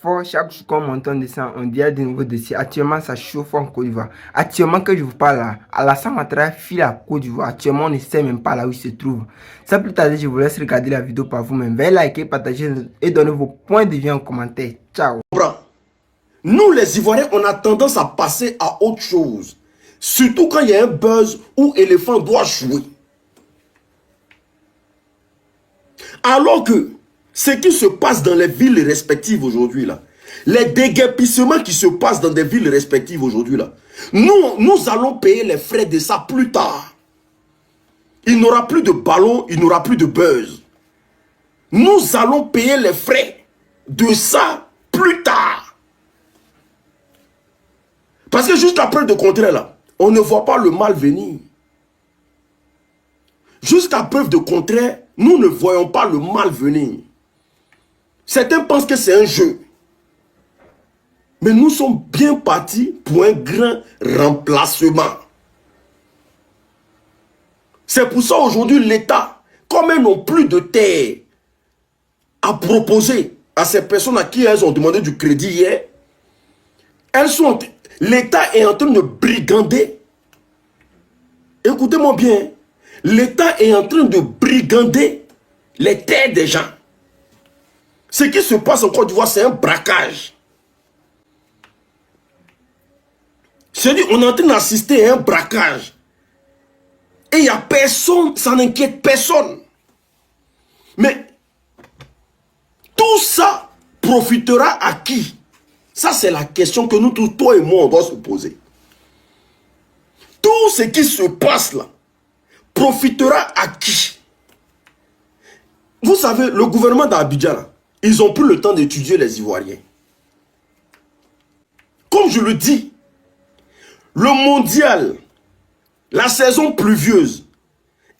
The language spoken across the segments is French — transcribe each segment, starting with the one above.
Fort, chaque jour qu'on m'entend de ça, on dirait de nouveaux dossiers. Actuellement, ça chauffe en Côte d'Ivoire. Actuellement que je vous parle là, Alassane Ouattara file à Côte d'Ivoire. Actuellement, on ne sait même pas là où il se trouve. Sans plus tarder, je vous laisse regarder la vidéo par vous-même. Veuillez liker, partager et donner vos points de vue en commentaire. Ciao. Nous, les Ivoiriens, on a tendance à passer à autre chose. Surtout quand il y a un buzz où l'éléphant doit jouer. Alors que ce qui se passe dans les villes respectives aujourd'hui, là, les déguerpissements qui se passent dans des villes respectives aujourd'hui, là, nous allons payer les frais de ça plus tard. Il n'aura plus de ballon, il n'aura plus de buzz. Nous allons payer les frais de ça plus tard. Parce que jusqu'à preuve de contraire, là, on ne voit pas le mal venir. Jusqu'à preuve de contraire, nous ne voyons pas le mal venir. Certains pensent que c'est un jeu. Mais nous sommes bien partis pour un grand remplacement. C'est pour ça aujourd'hui l'État, comme elles n'ont plus de terre à proposer à ces personnes à qui elles ont demandé du crédit hier, l'État est en train de brigander. Écoutez-moi bien. L'État est en train de brigander les terres des gens. Ce qui se passe en Côte d'Ivoire, c'est un braquage. C'est-à-dire, on est en train d'assister à un braquage. Et il n'y a personne, ça n'inquiète personne. Mais tout ça profitera à qui? Ça, c'est la question que nous tous, toi et moi, on doit se poser. Tout ce qui se passe là, profitera à qui? Vous savez, le gouvernement d'Abidjan, ils ont pris le temps d'étudier les Ivoiriens. Comme je le dis, le mondial, la saison pluvieuse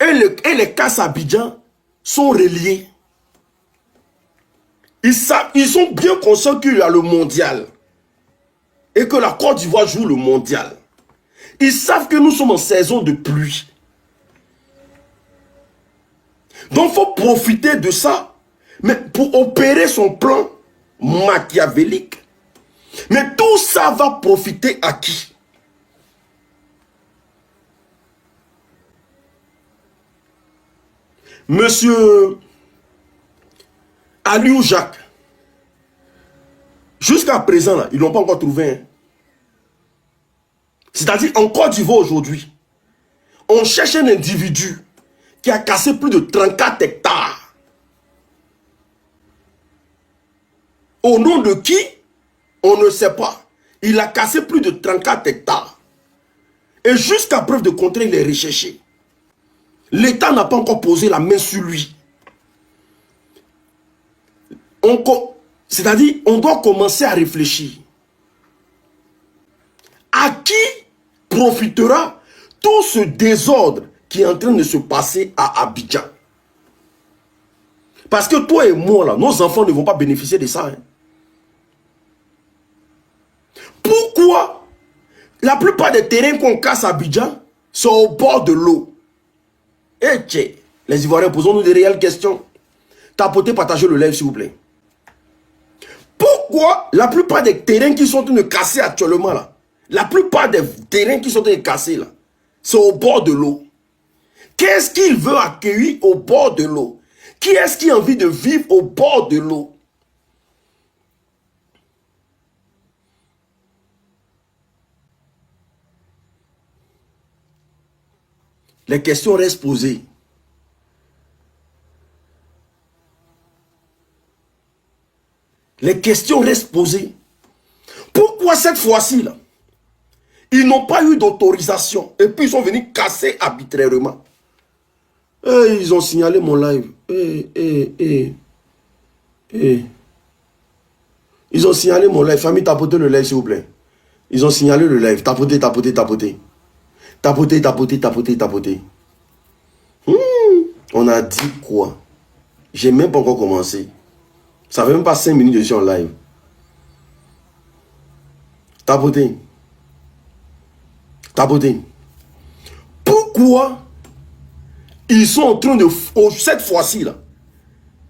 et les casses Abidjan sont reliés. Ils sont bien conscients qu'il y a le mondial et que la Côte d'Ivoire joue le mondial. Ils savent que nous sommes en saison de pluie. Donc, il faut profiter de ça, mais pour opérer son plan machiavélique. Mais tout ça va profiter à qui? Monsieur Aliou Jacques, jusqu'à présent, là, ils n'ont pas encore trouvé. Hein. C'est-à-dire, en Côte d'Ivoire aujourd'hui, on cherche un individu qui a cassé plus de 34 hectares. Au nom de qui? On ne sait pas. Il a cassé plus de 34 hectares. Et jusqu'à preuve de contraire, il est recherché. L'État n'a pas encore posé la main sur lui. C'est-à-dire, on doit commencer à réfléchir. À qui profitera tout ce désordre qui est en train de se passer à Abidjan? Parce que toi et moi, là, nos enfants ne vont pas bénéficier de ça. Hein. Pourquoi la plupart des terrains qu'on casse à Abidjan sont au bord de l'eau? Eh tiens, les Ivoiriens, posons-nous des réelles questions. Tapotez, partagez le live, s'il vous plaît. Pourquoi la plupart des terrains qui sont en train de casser actuellement, là, la plupart des terrains qui sont en train de casser, là, sont au bord de l'eau? Qu'est-ce qu'il veut accueillir au bord de l'eau? Qui est-ce qui a envie de vivre au bord de l'eau? Les questions restent posées. Les questions restent posées. Pourquoi cette fois-ci, là, ils n'ont pas eu d'autorisation et puis ils sont venus casser arbitrairement? Ils ont signalé mon live. Ils ont signalé mon live. Famille, tapotez le live, s'il vous plaît. Ils ont signalé le live. Tapotez, tapotez, tapotez. Tapotez, tapotez, tapotez, tapotez. On a dit quoi? J'ai même pas encore commencé. Ça fait même pas 5 minutes que je suis en live. Tapotez. Tapotez. Pourquoi ils sont en train de... cette fois-ci, là,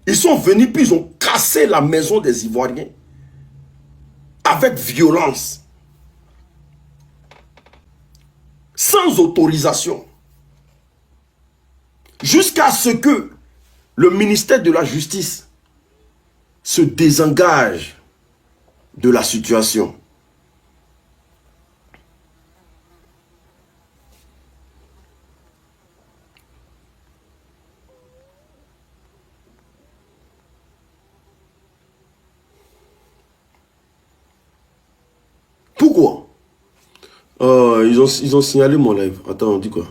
ils sont venus puis ils ont cassé la maison des Ivoiriens. avec violence, sans autorisation, jusqu'à ce que le ministère de la Justice se désengage de la situation. Pourquoi? Ils ont signalé mon live. Attends, on dit quoi?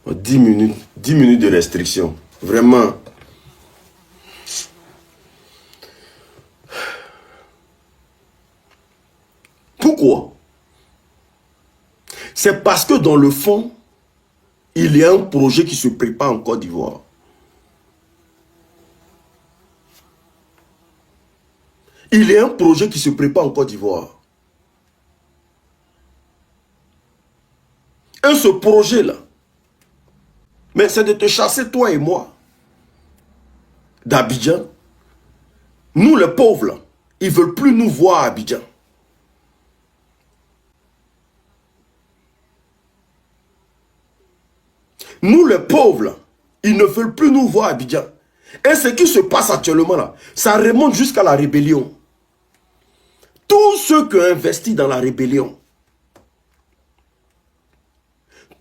10 minutes. 10 minutes de restriction. Vraiment. Pourquoi? C'est parce que dans le fond, il y a un projet qui se prépare en Côte d'Ivoire. Il y a un projet qui se prépare en Côte d'Ivoire. Et ce projet-là, mais c'est de te chasser toi et moi d'Abidjan. Nous les pauvres, là, ils ne veulent plus nous voir à Abidjan. Nous les pauvres, là, ils ne veulent plus nous voir à Abidjan. Et ce qui se passe actuellement là, ça remonte jusqu'à la rébellion. Tous ceux qui ont investi dans la rébellion,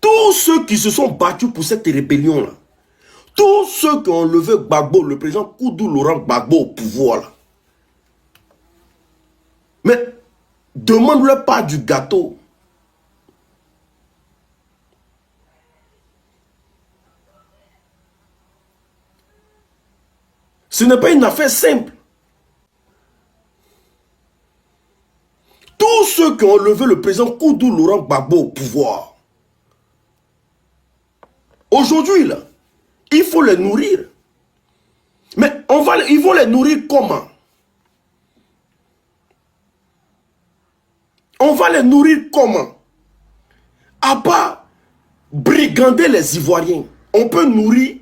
tous ceux qui se sont battus pour cette rébellion-là, tous ceux qui ont levé Gbagbo, le président Koudou Laurent Gbagbo au pouvoir, là. Mais demande-leur pas du gâteau. Ce n'est pas une affaire simple. Tous ceux qui ont levé le président Koudou Laurent Gbagbo au pouvoir, aujourd'hui, là, il faut les nourrir. Mais ils vont les nourrir comment? On va les nourrir comment? À part brigander les Ivoiriens, on peut nourrir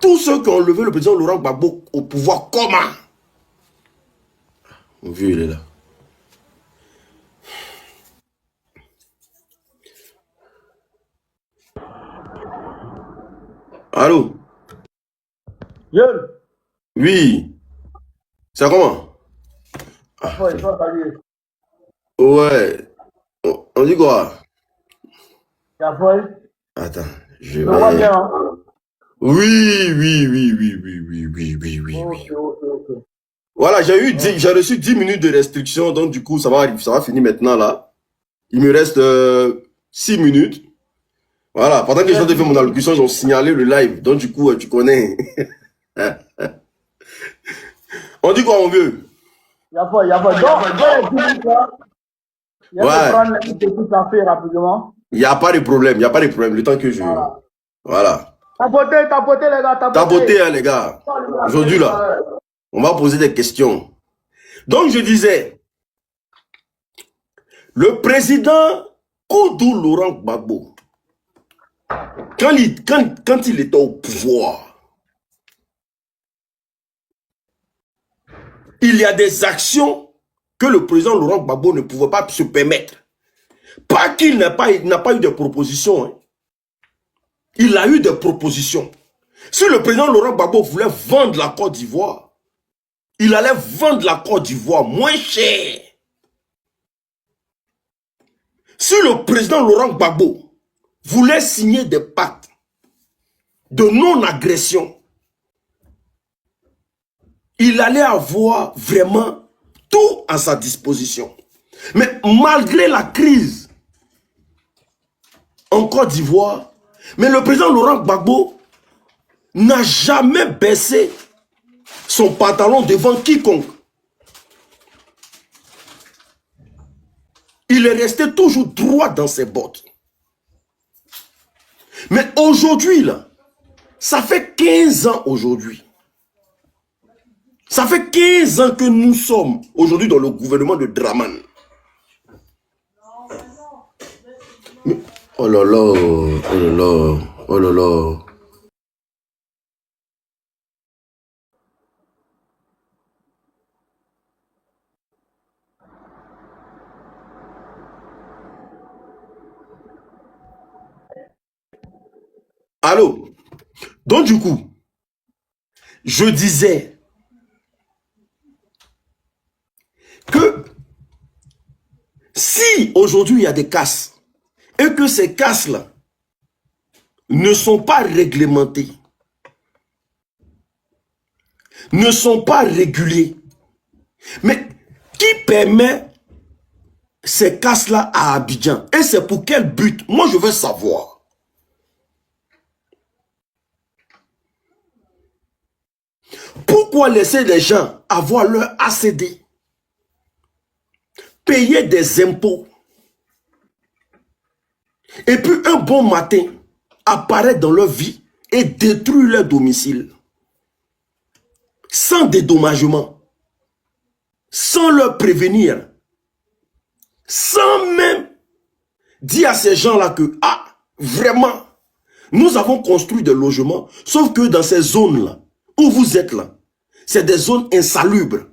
tous ceux qui ont levé le président Laurent Gbagbo au pouvoir comment? Mon vieux, il est là. Allô? Jeune, Oui. C'est comment? ouais, toi, salut. Ouais. On dit quoi? Y'a foi. Attends, je Ça va vais... bien, hein? Oui, oui, oui, oui, oui, oui, oui, oui, oui, oui. Ok. Voilà, j'ai reçu 10 minutes de restriction, donc du coup, ça va finir maintenant, là. Il me reste 6 minutes. Voilà, pendant que les gens ont fait mon allocution, ils ont signalé le live, donc du coup, tu connais. On dit quoi, mon vieux? Y'a foi. Donc, les 10 minutes là, il y a Ouais. que prendre une petite affaire rapidement. Il n'y a pas de problème, le temps que je... Voilà. Tapoter, les gars, tapoter. Tapoter, hein, les gars. Aujourd'hui, là, on va poser des questions. Donc, je disais, le président Koudou Laurent Gbagbo, quand il était au pouvoir, il y a des actions que le président Laurent Gbagbo ne pouvait pas se permettre. Pas qu'il n'a pas eu de propositions. Hein. Il a eu des propositions. Si le président Laurent Gbagbo voulait vendre la Côte d'Ivoire, il allait vendre la Côte d'Ivoire moins cher. Si le président Laurent Gbagbo voulait signer des pactes de non-agression, il allait avoir vraiment tout à sa disposition. Mais malgré la crise en Côte d'Ivoire, mais le président Laurent Gbagbo n'a jamais baissé son pantalon devant quiconque. Il est resté toujours droit dans ses bottes. Mais aujourd'hui, là, ça fait 15 ans aujourd'hui. Ça fait 15 ans que nous sommes aujourd'hui dans le gouvernement de Draman. Mais, oh là là, oh là là, oh là là. Allô? Donc du coup, je disais que si aujourd'hui il y a des casses et que ces casses-là ne sont pas réglementées, ne sont pas régulées, mais qui permet ces casses-là à Abidjan? Et c'est pour quel but? Moi, je veux savoir. Pourquoi laisser les gens avoir leur ACD, payer des impôts, et puis un bon matin, apparaître dans leur vie et détruire leur domicile, sans dédommagement, sans leur prévenir, sans même dire à ces gens-là que, ah, vraiment, nous avons construit des logements, sauf que dans ces zones-là, où vous êtes là, c'est des zones insalubres.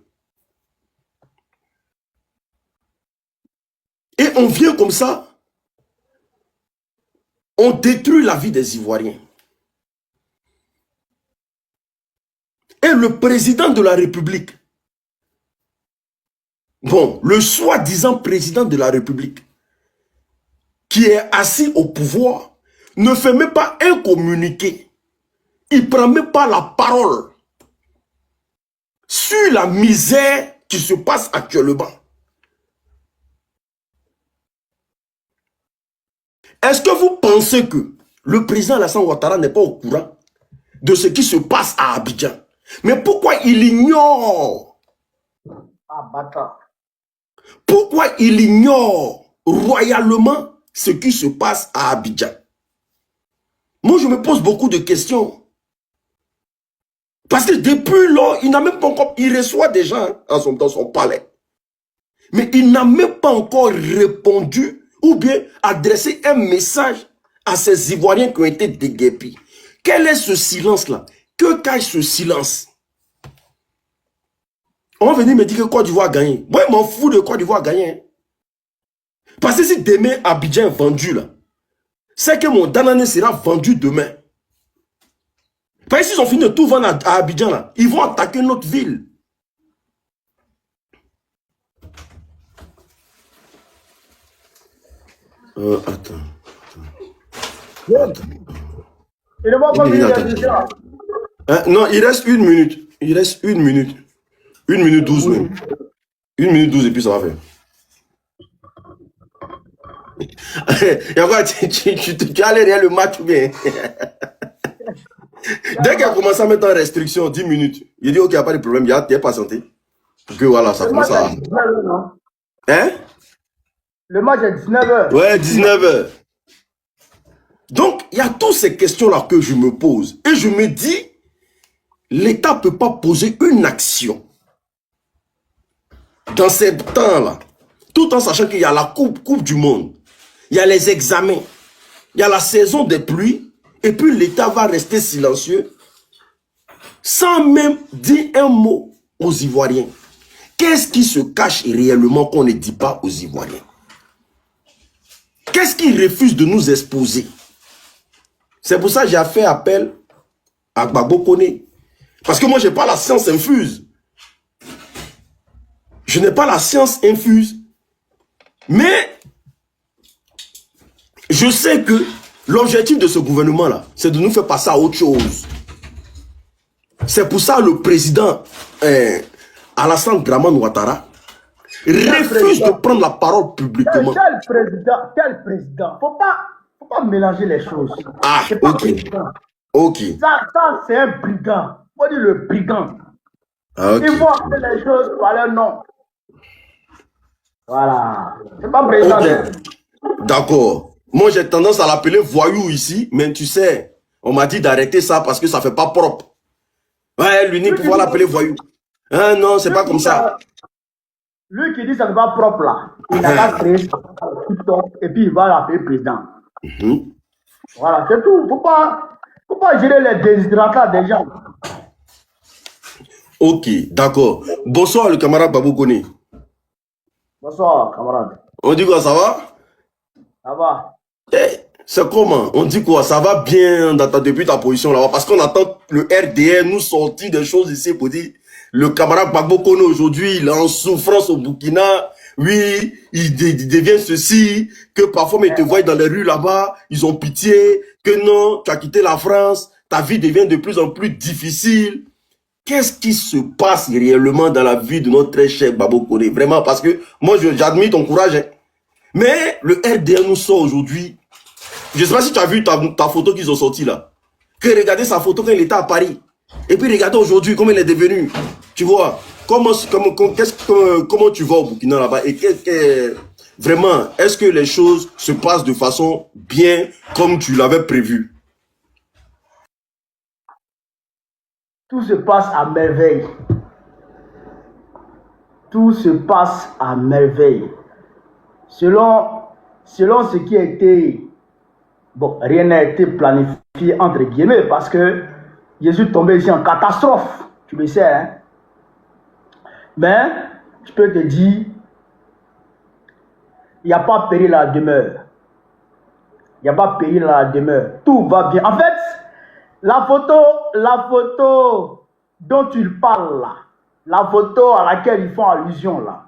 Et on vient comme ça, on détruit la vie des Ivoiriens. Et le président de la République, bon, le soi-disant président de la République, qui est assis au pouvoir, ne fait même pas un communiqué. Il ne prend même pas la parole sur la misère qui se passe actuellement. Est-ce que vous pensez que le président Alassane Ouattara n'est pas au courant de ce qui se passe à Abidjan? Mais pourquoi il ignore? Ah, bâtard. Pourquoi il ignore royalement ce qui se passe à Abidjan? Moi, je me pose beaucoup de questions. Parce que depuis lors, il n'a même pas encore... Il reçoit des gens dans son palais. Mais il n'a même pas encore répondu ou bien adressé un message à ces Ivoiriens qui ont été déguerpis. Quel est ce silence-là? Que cache ce silence? On va venir me dire que Côte d'Ivoire a gagné. Moi, je m'en fous de Côte d'Ivoire a gagné. Parce que si demain Abidjan est vendu là, c'est que mon Danané sera vendu demain. Parce qu'ils ont fini de tout vendre à Abidjan là, ils vont attaquer notre ville. Attends. Il ne va pas venir déjà. Non, il reste 1 minute. Il reste 1 minute. 1 minute 12 même. 1 minute 12 et puis ça va faire. Et encore, tu allais rien le match ou bien? Dès qu'il a commencé à mettre en restriction 10 minutes, il dit ok, il n'y a pas de problème, il y a patienté. Que voilà, ça commence à. Hein? Le match est 19h. Ouais, 19h. Donc, il y a toutes ces questions-là que je me pose. Et je me dis, l'État ne peut pas poser une action dans ces temps-là, tout en sachant qu'il y a la coupe du monde, il y a les examens, il y a la saison des pluies, et puis l'État va rester silencieux, sans même dire un mot aux Ivoiriens. Qu'est-ce qui se cache réellement qu'on ne dit pas aux Ivoiriens? Qu'est-ce qui refuse de nous exposer? C'est pour ça que j'ai fait appel à Gbagbo Koné. Parce que moi, je n'ai pas la science infuse. Je n'ai pas la science infuse. Mais je sais que l'objectif de ce gouvernement-là, c'est de nous faire passer à autre chose. C'est pour ça que le président Alassane Draman Ouattara refuse de prendre la parole publiquement. Quel président? Quel président? Faut pas mélanger les choses. Ah, ok. Ok. Ça c'est un brigand. Faut dire le brigand. Ah, ok. Il faut appeler les choses par leur nom. Voilà. C'est pas président. Okay. D'accord. Moi, j'ai tendance à l'appeler voyou ici, mais tu sais, on m'a dit d'arrêter ça parce que ça fait pas propre. Ouais, l'unique pouvoir l'appeler voyou. Hein, non, c'est pas comme ça. Lui qui dit ça n'est pas propre là, il n'a pas créé TikTok et puis il va l'appeler président. Voilà, c'est tout. Faut pas gérer les déshydratants des gens. Ok, d'accord. Bonsoir le camarade Babou Koné. Bonsoir, camarade. On dit quoi, ça va? Ça va. Eh, C'est comment? On dit quoi? Ça va bien depuis ta position là-bas. Parce qu'on attend le RDR nous sortir des choses ici pour dire le camarade Gbagbo Kono aujourd'hui, il est en souffrance au Burkina. Oui, il devient ceci, que parfois ils te voient dans les rues là-bas, ils ont pitié, que non, tu as quitté la France, ta vie devient de plus en plus difficile. Qu'est-ce qui se passe réellement dans la vie de notre très cher Gbagbo Koné? Vraiment, parce que moi, j'admire ton courage. Hein. Mais le RDR nous sort aujourd'hui. Je ne sais pas si tu as vu ta photo qu'ils ont sortie là. Que regardez sa photo quand il était à Paris. Et puis regardez aujourd'hui comment il est devenu. Tu vois, comment tu vas au Burkina là-bas et vraiment, est-ce que les choses se passent de façon bien comme tu l'avais prévu? Tout se passe à merveille. Tout se passe à merveille. Selon ce qui a été... Bon, rien n'a été planifié entre guillemets parce que je suis tombé ici en catastrophe. Tu le sais, hein? Mais, je peux te dire, il n'y a pas péril à la demeure. Il n'y a pas péril à la demeure. Tout va bien. En fait, la photo dont tu parles là, la photo à laquelle ils font allusion là,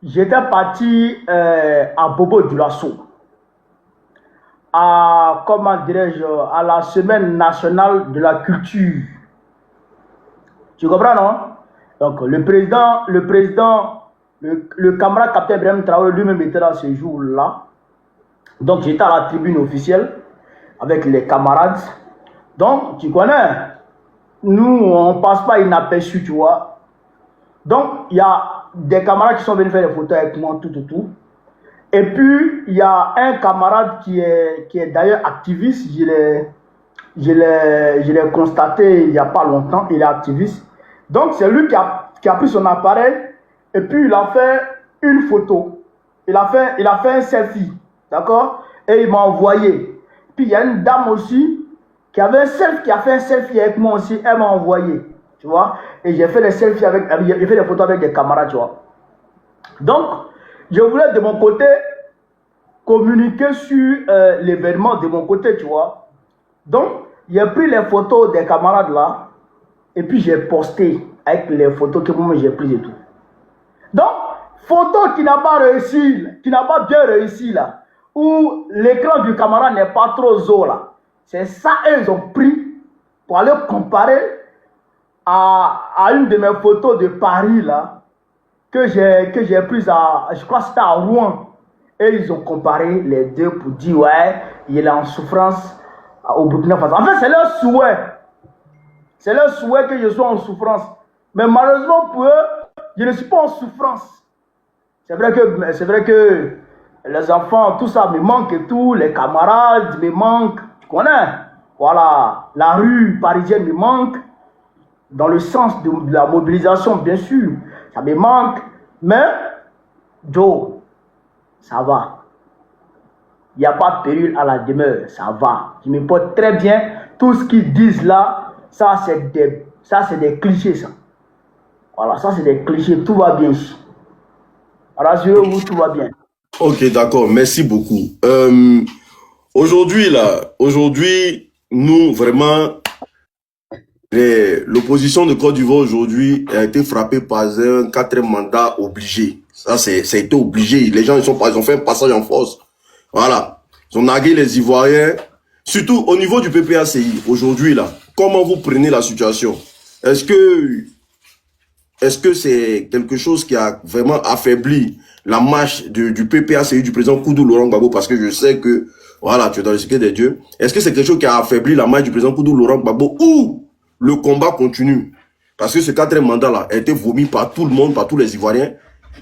j'étais parti à Bobo Dioulasso, à, comment dirais-je, à la semaine nationale de la culture. Tu comprends, non? Donc, le camarade capitaine Ibrahim Traoré lui-même était dans ce jour-là. Donc, j'étais à la tribune officielle avec les camarades. Donc, tu connais, nous, on ne passe pas inaperçu, tu vois. Donc, il y a des camarades qui sont venus faire des photos avec moi, tout. Et puis, il y a un camarade qui est d'ailleurs activiste. Je l'ai constaté il n'y a pas longtemps, il est activiste. Donc, c'est lui qui a pris son appareil et puis il a fait une photo. Il a fait un selfie, d'accord? Et il m'a envoyé. Puis, il y a une dame aussi qui a fait un selfie avec moi aussi. Elle m'a envoyé, tu vois? Et j'ai fait des selfies j'ai fait des photos avec des camarades, tu vois? Donc, je voulais de mon côté communiquer sur l'événement de mon côté, tu vois? Donc, j'ai pris les photos des camarades là. Et puis j'ai posté avec les photos que moi j'ai prises et tout. Donc, photo qui n'a pas réussi, qui n'a pas bien réussi là, où l'écran du camarade n'est pas trop zo là. C'est ça, ils ont pris pour aller comparer à une de mes photos de Paris là, que j'ai prise à, je crois que c'était à Rouen. Et ils ont comparé les deux pour dire ouais, il est en souffrance au Burkina Faso. En fait, c'est leur souhait. C'est leur souhait que je sois en souffrance. Mais malheureusement pour eux, je ne suis pas en souffrance. C'est vrai que les enfants, tout ça me manque et tout. Les camarades me manquent. Tu connais? Voilà. La rue parisienne me manque. Dans le sens de la mobilisation, bien sûr. Ça me manque. Mais, Joe, ça va. Il n'y a pas de péril à la demeure. Ça va. Je me porte très bien. Tout ce qu'ils disent là, ça, c'est des clichés, ça. Voilà, ça, c'est des clichés. Tout va bien ici. Rassurez-vous, tout va bien. Ok, d'accord. Merci beaucoup. Aujourd'hui, nous, vraiment, l'opposition de Côte d'Ivoire aujourd'hui a été frappée par un 4e mandat obligé. Ça, c'est été obligé. Les gens, ils ont fait un passage en force. Voilà. Ils ont nargué les Ivoiriens. Surtout au niveau du PPACI, aujourd'hui, là. Comment vous prenez la situation? Est-ce que c'est quelque chose qui a vraiment affaibli la marche du PPACI, du président Koudou Laurent Gbagbo? Parce que je sais que, voilà, tu es dans le secret des dieux. Est-ce que c'est quelque chose qui a affaibli la marche du président Koudou Laurent Gbagbo ou le combat continue? Parce que ce 4e mandat-là a été vomi par tout le monde, par tous les Ivoiriens.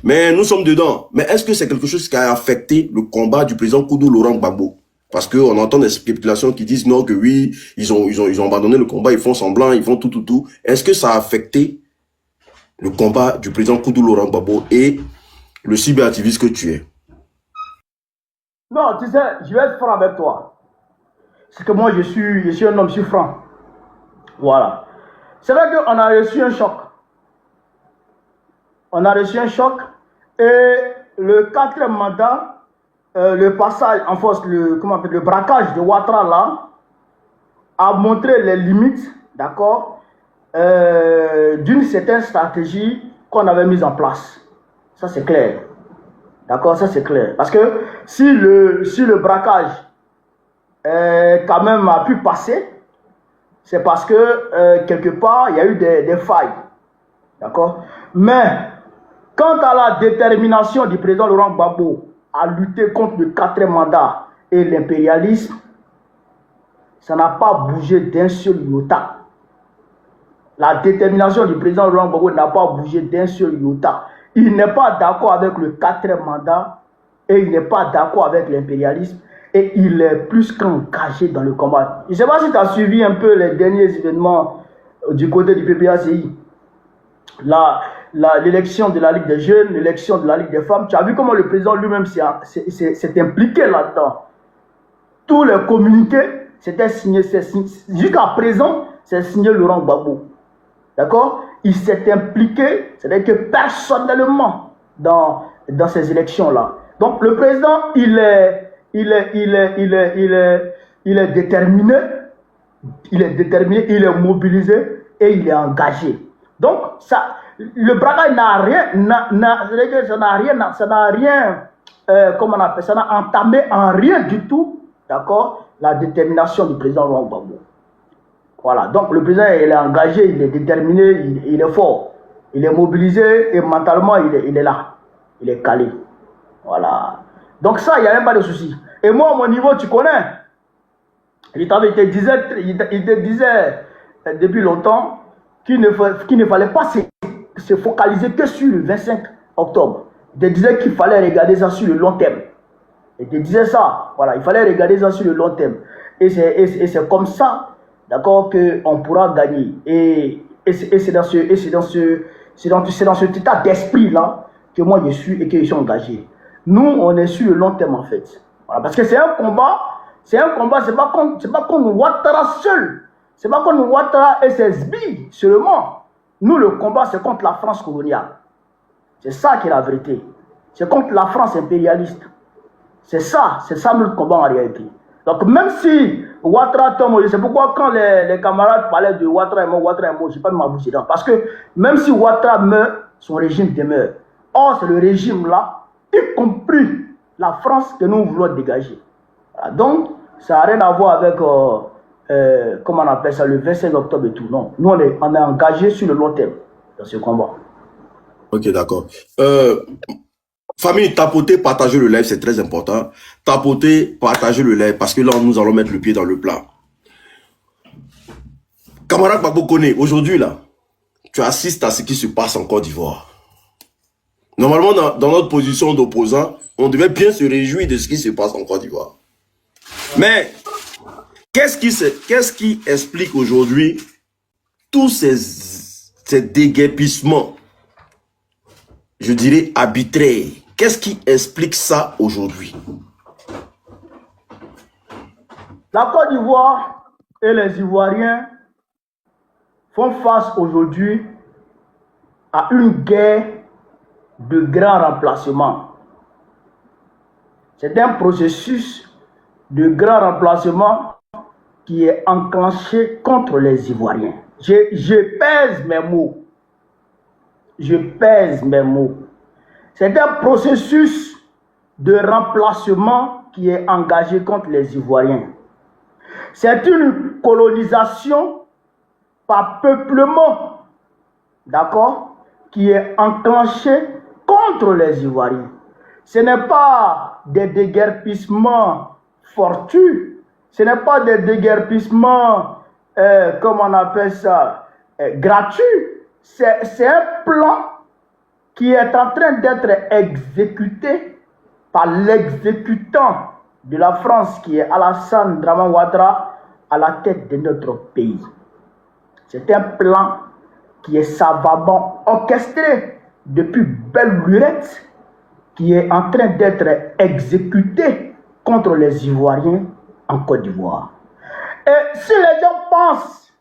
Mais nous sommes dedans. Mais est-ce que c'est quelque chose qui a affecté le combat du président Koudou Laurent Gbagbo? Parce qu'on entend des spéculations qui disent non, que oui, ils ont abandonné le combat, ils font semblant, ils font tout. Est-ce que ça a affecté le combat du président Koudou Laurent Gbagbo et le cyberactiviste que tu es? Non, tu sais, je vais être franc avec toi. C'est que moi, je suis un homme, je suis franc. Voilà. C'est vrai qu'on a reçu un choc. On a reçu un choc et le 4e mandat le passage, en force, le braquage de Ouattara là, a montré les limites, d'accord, d'une certaine stratégie qu'on avait mise en place. Ça, c'est clair. D'accord, ça, c'est clair. Parce que si le braquage, quand même, a pu passer, c'est parce que, quelque part, il y a eu des failles. D'accord. Mais, quant à la détermination du président Laurent Gbagbo à lutter contre le 4e mandat et l'impérialisme, ça n'a pas bougé d'un seul iota. La détermination du président Laurent Gbagbo n'a pas bougé d'un seul iota. Il n'est pas d'accord avec le 4e mandat et il n'est pas d'accord avec l'impérialisme et il est plus qu'engagé dans le combat. Je ne sais pas si tu as suivi un peu les derniers événements du côté du PPACI. L'élection de la Ligue des jeunes, l'élection de la Ligue des femmes. Tu as vu comment le président lui-même s'est impliqué là-dedans. Tous les communiqués, c'était signé. Jusqu'à présent, c'est signé Laurent Gbagbo. D'accord? Il s'est impliqué, c'est-à-dire que personnellement, dans ces élections-là. Donc, le président, il est déterminé, il est mobilisé et il est engagé. Donc, ça, le braquage ça n'a entamé en rien du tout, d'accord, la détermination du président Laurent Gbagbo. Voilà, donc le président, il est engagé, il est déterminé, il est fort, il est mobilisé et mentalement, il est là, il est calé. Voilà. Donc ça, il n'y a même pas de souci. Et moi, à mon niveau, tu connais, il te disait depuis longtemps qu'il ne fallait pas se focaliser que sur le 25 octobre. Il te disait qu'il fallait regarder ça sur le long terme. Il te disait ça, voilà, il fallait regarder ça sur le long terme. Et c'est comme ça, d'accord, qu'on pourra gagner. Et c'est dans cet état d'esprit-là que moi je suis et que je suis engagé. Nous, on est sur le long terme en fait. Voilà, parce que c'est un combat, c'est pas contre Ouattara seul. C'est pas contre Ouattara et ses sbires seulement. Nous, le combat, c'est contre la France coloniale. C'est ça qui est la vérité. C'est contre la France impérialiste. C'est ça notre combat en réalité. Donc même si Ouattara tombe, c'est pourquoi quand les camarades parlaient de Ouattara et moi, je n'ai pas de ma bouche dedans. Parce que même si Ouattara meurt, son régime demeure. Or, c'est le régime là, y compris la France, que nous voulons dégager. Voilà. Donc, ça n'a rien à voir avec, comment on appelle ça, le 25 octobre et tout. Non, nous on est engagé sur le long terme dans ce combat. Ok, d'accord. Famille, tapotez, partagez le live, c'est très important. Tapotez, partagez le live, parce que là, nous allons mettre le pied dans le plat. Camarade Gbagbo Koné, aujourd'hui, là, tu assistes à ce qui se passe en Côte d'Ivoire. Normalement, dans notre position d'opposant, on devait bien se réjouir de ce qui se passe en Côte d'Ivoire. Mais, qu'est-ce qui explique aujourd'hui tous ces déguerpissements, je dirais arbitraires? Qu'est-ce qui explique ça aujourd'hui? La Côte d'Ivoire et les Ivoiriens font face aujourd'hui à une guerre de grand remplacement. C'est un processus de grand remplacement qui est enclenché contre les Ivoiriens. Je pèse mes mots. Je pèse mes mots. C'est un processus de remplacement qui est engagé contre les Ivoiriens. C'est une colonisation par peuplement, d'accord, qui est enclenchée contre les Ivoiriens. Ce n'est pas des déguerpissements fortuits, ce n'est pas des déguerpissements, comment on appelle ça, gratuits. C'est un plan qui est en train d'être exécuté par l'exécutant de la France qui est Alassane Dramane Ouattara à la tête de notre pays. C'est un plan qui est savamment orchestré depuis belle lurette, qui est en train d'être exécuté contre les Ivoiriens en Côte d'Ivoire. Et si les gens pensent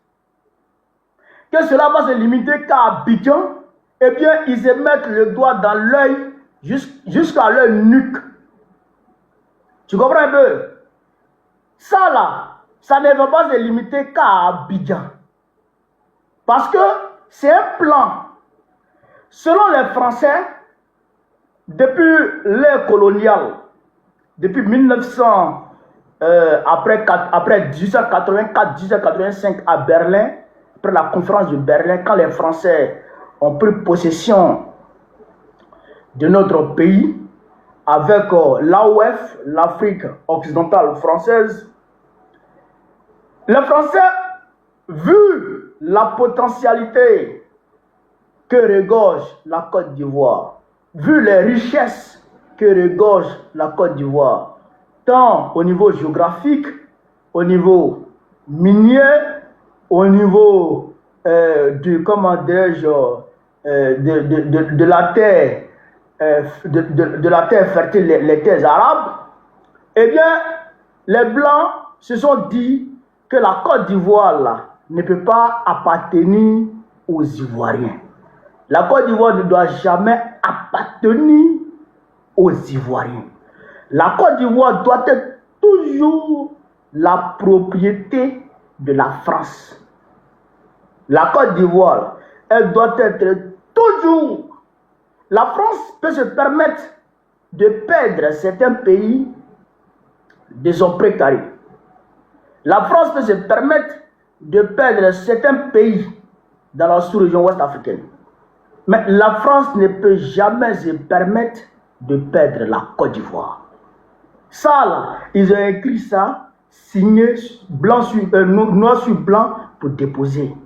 que cela va se limiter qu'à Abidjan, eh bien, ils se mettent le doigt dans l'œil jusqu'à leur nuque. Tu comprends un peu? Ça là, ça ne va pas se limiter qu'à Abidjan. Parce que c'est un plan. Selon les Français, depuis l'ère coloniale, depuis 1900, après 1884-1885 à Berlin, après la conférence de Berlin, quand les Français ont pris possession de notre pays, avec l'AOF, l'Afrique occidentale française, les Français, vu la potentialité que regorge la Côte d'Ivoire, vu les richesses que regorge la Côte d'Ivoire, tant au niveau géographique, au niveau minier, au niveau de la terre, de la terre fertile, les terres arabes, eh bien, les Blancs se sont dit que la Côte d'Ivoire là ne peut pas appartenir aux Ivoiriens. La Côte d'Ivoire ne doit jamais appartenir aux Ivoiriens. La Côte d'Ivoire doit être toujours la propriété de la France. La Côte d'Ivoire, elle doit être toujours... La France peut se permettre de perdre certains pays de son précaré. La France peut se permettre de perdre certains pays dans la sous-région ouest africaine. Mais la France ne peut jamais se permettre de perdre la Côte d'Ivoire. Ça, là, ils ont écrit ça, signé blanc sur, noir sur blanc pour déposer.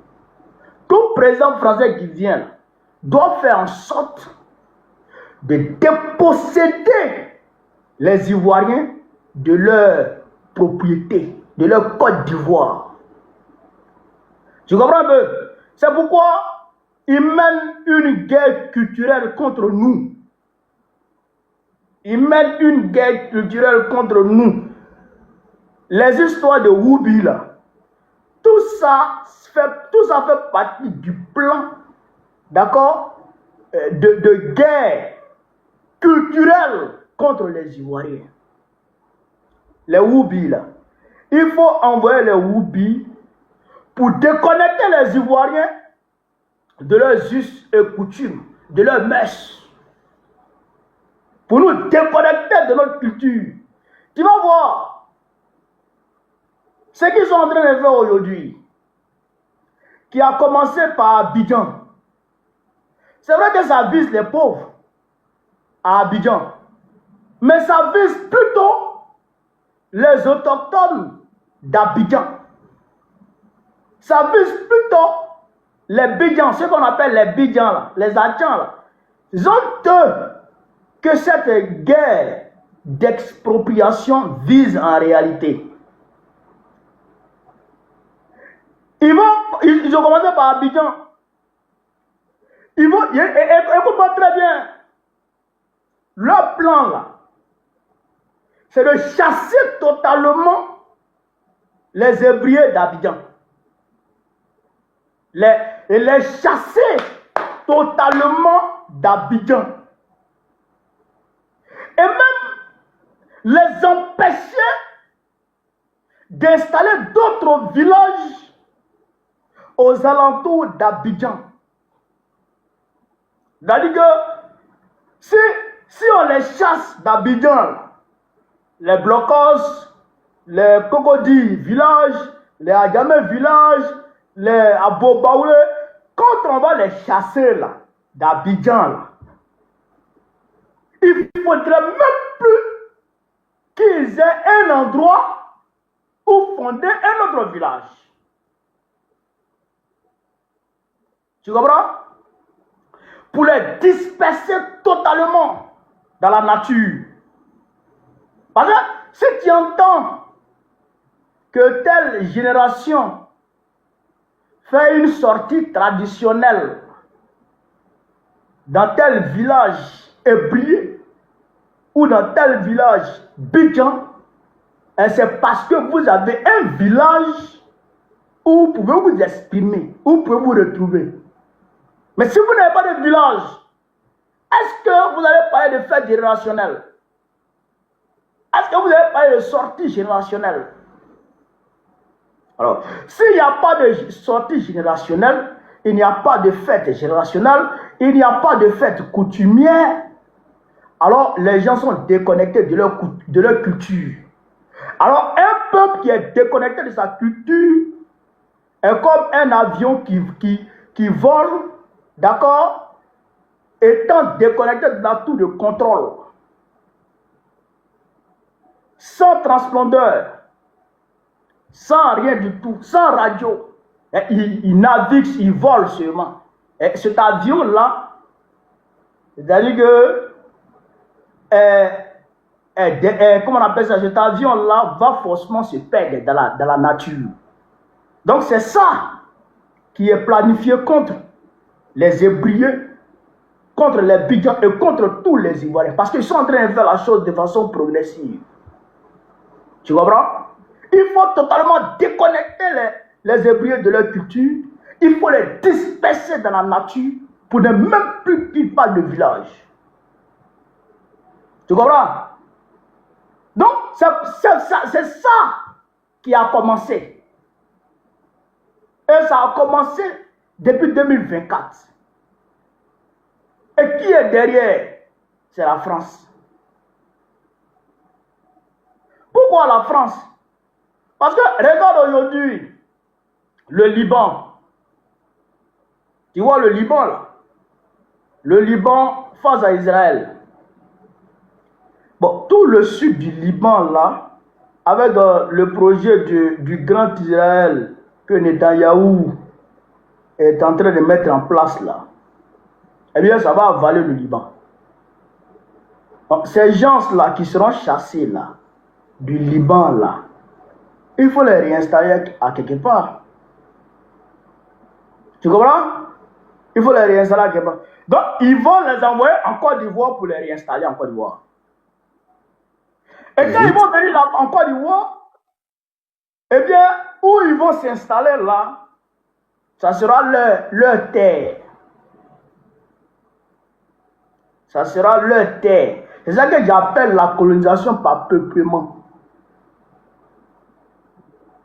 Tout président français qui vient doit faire en sorte de déposséder les Ivoiriens de leur propriété, de leur Côte d'Ivoire. Tu comprends un peu? C'est pourquoi ils mènent une guerre culturelle contre nous. Ils mènent une guerre culturelle contre nous. Les histoires de Woubi, là, tout ça fait partie du plan, d'accord, de guerre culturelle contre les Ivoiriens. Les Woubi, là. Il faut envoyer les Woubi pour déconnecter les Ivoiriens de leurs us et coutumes, de leurs mœurs. Pour nous déconnecter de notre culture. Tu vas voir ce qu'ils sont en train de faire aujourd'hui, qui a commencé par Abidjan. C'est vrai que ça vise les pauvres à Abidjan, mais ça vise plutôt les autochtones d'Abidjan. Ça vise plutôt les Bidjans, ce qu'on appelle les Bidjans, là, les Adjans. Là. Ils ont eux que cette guerre d'expropriation vise en réalité. Ils ont commencé par Abidjan. Écoute-moi très bien. Leur plan là, c'est de chasser totalement les Hébrieux d'Abidjan. Les chasser totalement d'Abidjan. Et même les empêcher d'installer d'autres villages aux alentours d'Abidjan. C'est-à-dire que si on les chasse d'Abidjan, les Blocos, les Cocody villages, les Adjamé villages, les Abobaoulé, quand on va les chasser là, d'Abidjan, là, il ne faudrait même plus qu'ils aient un endroit où fonder un autre village. Tu comprends? Pour les disperser totalement dans la nature. Parce que si tu entends que telle génération fait une sortie traditionnelle dans tel village hébreu ou dans tel village bidjan, et c'est parce que vous avez un village où vous pouvez vous exprimer, où vous pouvez vous retrouver. Mais si vous n'avez pas de village, est-ce que vous allez parler de fête générationnelle? Est-ce que vous avez parlé de sortie générationnelle? Alors, s'il n'y a pas de sortie générationnelle, il n'y a pas de fête générationnelle, il n'y a pas de fête coutumière, alors les gens sont déconnectés de leur culture. Alors, un peuple qui est déconnecté de sa culture est comme un avion qui vole, d'accord, étant déconnecté de la tour de contrôle, sans transpondeur, sans rien du tout, sans radio. Il navigue, il vole seulement. Et cet avion-là, c'est-à-dire que, comment on appelle ça, cet avion-là va forcément se perdre dans la nature. Donc c'est ça qui est planifié contre les Hébrieux, contre les Bidjans et contre tous les Ivoiriens. Parce qu'ils sont en train de faire la chose de façon progressive. Tu comprends? Il faut totalement déconnecter les Hébrieux de leur culture. Il faut les disperser dans la nature pour ne même plus qu'ils parlent de village. Tu comprends? Donc, c'est ça qui a commencé. Et ça a commencé depuis 2024. Et qui est derrière? C'est la France. Pourquoi la France? Parce que, regarde aujourd'hui, le Liban. Tu vois le Liban là? Le Liban face à Israël. Bon, tout le sud du Liban là, avec le projet du Grand Israël que Netanyahou est en train de mettre en place là, eh bien ça va avaler le Liban. Donc, ces gens-là qui seront chassés là, du Liban là, il faut les réinstaller à quelque part. Tu comprends? Il faut les réinstaller à quelque part. Donc, ils vont les envoyer en Côte d'Ivoire pour les réinstaller en Côte d'Ivoire. Et quand ils vont venir là, en Côte d'Ivoire, eh bien, où ils vont s'installer là, ça sera leur terre. Ça sera leur terre. C'est ça que j'appelle la colonisation par peuplement.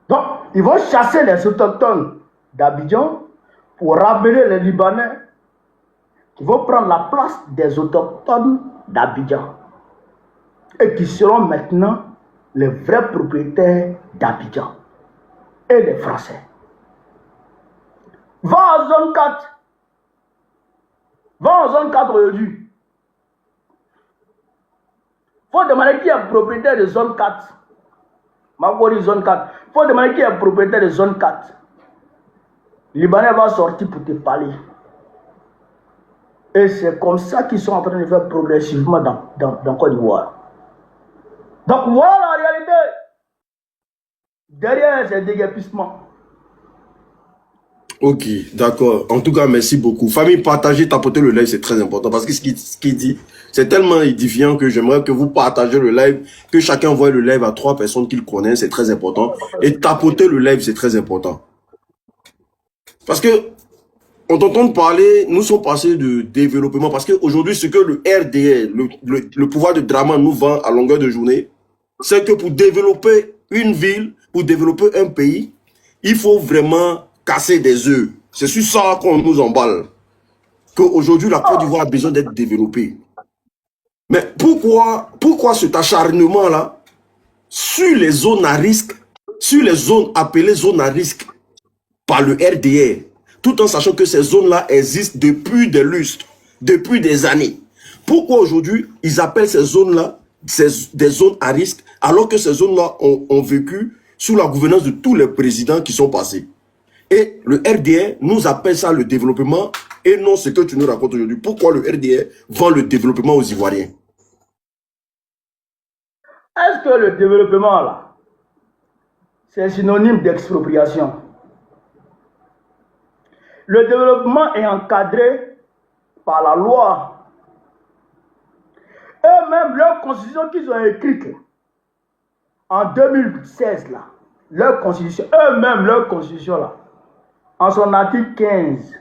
Donc, ils vont chasser les autochtones d'Abidjan pour ramener les Libanais qui vont prendre la place des autochtones d'Abidjan et qui seront maintenant les vrais propriétaires d'Abidjan et les Français. Va en zone 4. Va en zone 4 aujourd'hui. Il faut demander qui est propriétaire de zone 4. Magori zone 4. Il faut demander qui est propriétaire de zone 4. Le Libanais va sortir pour te parler. Et c'est comme ça qu'ils sont en train de faire progressivement dans Côte d'Ivoire. Donc voilà la réalité. Derrière ces déguerpissements. Ok, d'accord. En tout cas, merci beaucoup. Famille, partagez, tapotez le live, c'est très important. Parce que ce qu'il dit, c'est tellement édifiant que j'aimerais que vous partagez le live, que chacun voit le live à 3 personnes qu'il connaît, c'est très important. Et tapoter le live, c'est très important. Parce que, on t'entend parler, nous sommes passés de développement. Parce qu'aujourd'hui, ce que le RDR, le pouvoir de Draman nous vend à longueur de journée, c'est que pour développer une ville, pour développer un pays, il faut vraiment casser des œufs. C'est sur ça qu'on nous emballe. Qu'aujourd'hui, la Côte d'Ivoire a besoin d'être développée. Mais pourquoi cet acharnement-là sur les zones à risque, sur les zones appelées zones à risque par le RDR, tout en sachant que ces zones-là existent depuis des lustres, depuis des années. Pourquoi aujourd'hui, ils appellent ces zones-là des zones à risque, alors que ces zones-là ont vécu sous la gouvernance de tous les présidents qui sont passés. Et le RDR nous appelle ça le développement et non ce que tu nous racontes aujourd'hui. Pourquoi le RDR vend le développement aux Ivoiriens? Est-ce que le développement là, c'est synonyme d'expropriation? Le développement est encadré par la loi. Eux-mêmes, leur constitution qu'ils ont écrite en 2016, là, leur constitution, eux-mêmes, leur constitution, là, en son article 15,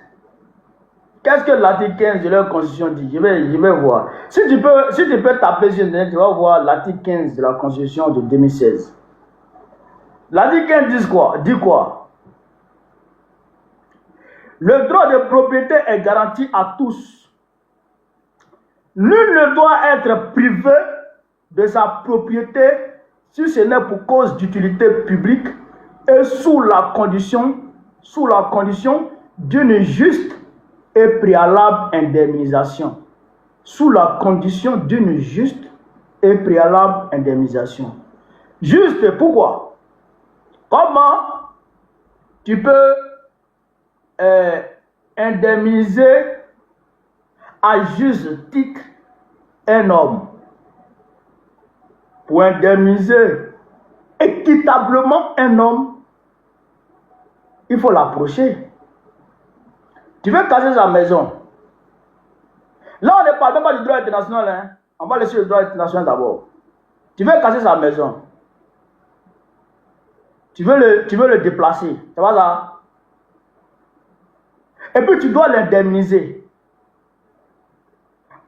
Qu'est-ce que l'article 15 de leur constitution dit? Je vais voir. Si tu peux taper sur Internet, tu vas voir l'article 15 de la constitution de 2016. L'article 15 dit quoi? Le droit de propriété est garanti à tous. Nul ne doit être privé de sa propriété si ce n'est pour cause d'utilité publique et sous la condition d'une juste et préalable indemnisation. Sous la condition d'une juste et préalable indemnisation. Juste pourquoi? Comment tu peux indemniser à juste titre un homme? Pour indemniser équitablement un homme, il faut l'approcher. Tu veux casser sa maison. Là, on ne parle même pas du droit international. Hein. On va laisser le droit international d'abord. Tu veux casser sa maison. Tu veux le déplacer. Ça va là? Et puis tu dois l'indemniser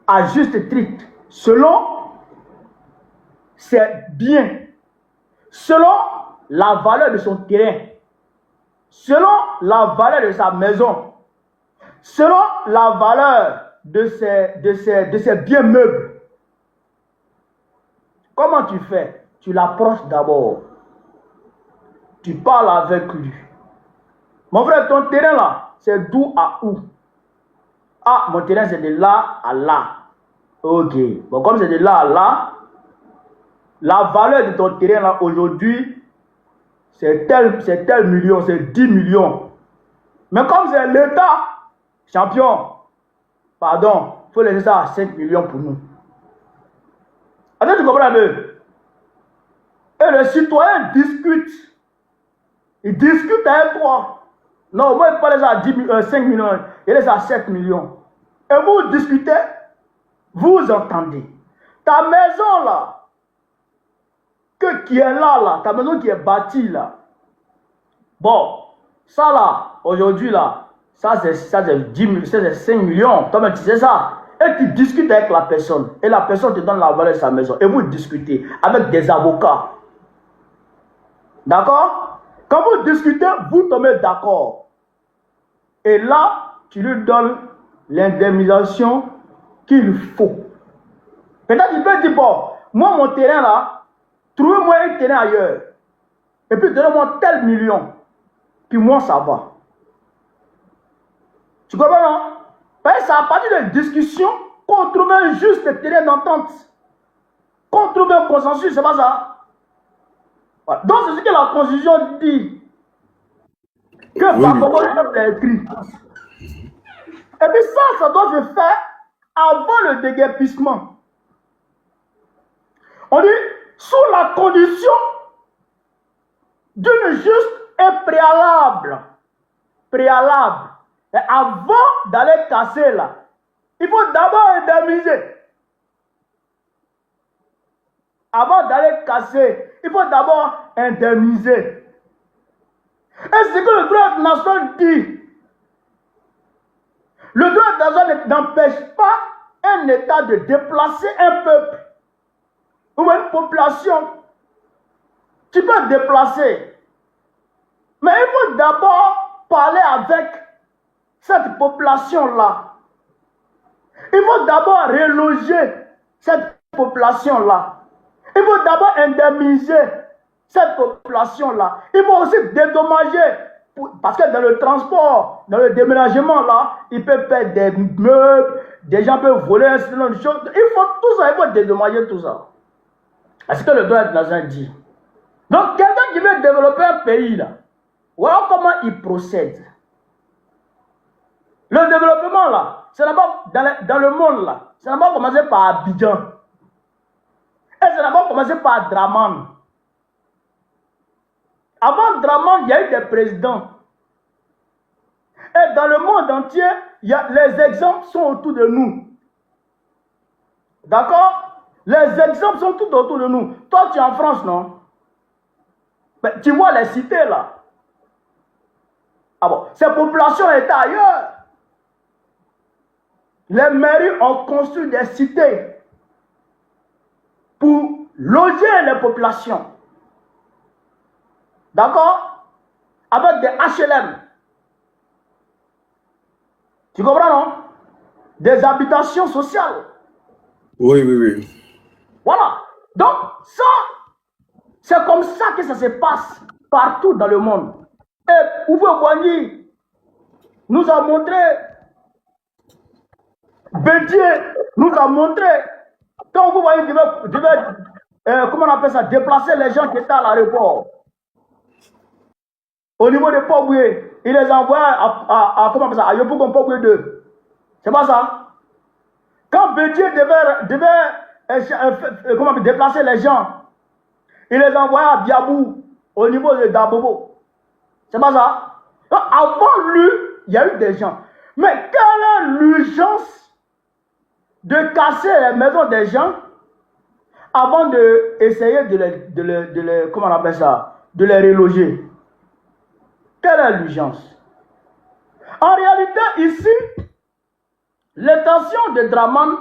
à juste titre, selon ses biens, selon la valeur de son terrain, selon la valeur de sa maison, selon la valeur de ses biens meubles. Comment tu fais? Tu l'approches d'abord. Tu parles avec lui. Mon frère, ton terrain là, c'est d'où à où? Ah, mon terrain c'est de là à là. Ok. Bon, comme c'est de là à là, la valeur de ton terrain là aujourd'hui, c'est tel million, c'est 10 millions. Mais comme c'est l'État, champion, pardon, il faut laisser ça à 5 millions pour nous. Attends, tu comprends un peu? Et le citoyen discute. Il discute avec toi. Non, moi, il ne pas laisser à 5 millions, il laisse à 7 millions. Et vous discutez, vous entendez. Ta maison là, qui est là, ta maison qui est bâtie là. Bon, ça là, aujourd'hui là, ça c'est 10 000, c'est 5 millions. Toi-même, tu sais ça. Et tu discutes avec la personne. Et la personne te donne la valeur de sa maison. Et vous discutez avec des avocats. D'accord? Quand vous discutez, vous tombez d'accord. Et là, tu lui donnes l'indemnisation qu'il faut. Peut-être tu peux dire, bon, moi mon terrain là, trouvez-moi un terrain ailleurs. Et puis donnez-moi tel million. Puis moi ça va. Tu comprends non? Parce que c'est à partir de discussions qu'on trouve un juste terrain d'entente. Qu'on trouve un consensus, c'est pas ça. Voilà. Donc c'est ce que la Constitution dit. Que Oui, par comment c'est écrit. Et puis ça doit se faire avant le déguerpissement. On dit, sous la condition d'une juste et préalable. Et avant d'aller casser là, il faut d'abord indemniser. Avant d'aller casser, il faut d'abord indemniser. Et c'est ce que le droit national dit. Le droit national n'empêche pas un État de déplacer un peuple ou une population. Tu peux déplacer. Mais il faut d'abord parler avec cette population-là. Il faut d'abord reloger cette population-là. Il faut d'abord indemniser cette population-là. Il faut aussi dédommager. Parce que dans le transport, dans le déménagement, là, il peut perdre des meubles, des gens peuvent voler un certain nombre de choses. Il faut tout ça, il faut dédommager tout ça. C'est ce que le droit national dit. Donc, quelqu'un qui veut développer un pays, là, voilà comment il procède. Le développement, là, c'est d'abord dans le monde, là, c'est d'abord commencé par Abidjan. Et c'est d'abord commencé par Draman. Avant Draman, il y a eu des présidents. Et dans le monde entier, les exemples sont autour de nous. D'accord? Les exemples sont tout autour de nous. Toi, tu es en France, non? Mais tu vois les cités, là. Ah bon, ces populations étaient ailleurs. les mairies ont construit des cités pour loger les populations. D'accord? Avec des HLM. Tu comprends, non? Des habitations sociales. Oui, oui, oui. Voilà. Donc, ça, c'est comme ça que ça se passe partout dans le monde. Et Oufé Boigny nous a montré, Bédier nous a montré, quand vous voyez, comment on appelle ça, déplacer les gens qui étaient à l'aéroport. Au niveau de Pogoué, il les envoie comment on appelle ça, à Yopougon Pogoué 2. C'est pas ça? Quand Bédier devait comment déplacer les gens, il les envoie à Biabou, au niveau de Dabobo. C'est pas ça? Donc, avant lui, il y a eu des gens. Mais quelle est l'urgence de casser les maisons des gens avant d'essayer de les, comment on appelle ça, de les reloger? Quelle est l'urgence? En réalité, ici, l'intention de Draman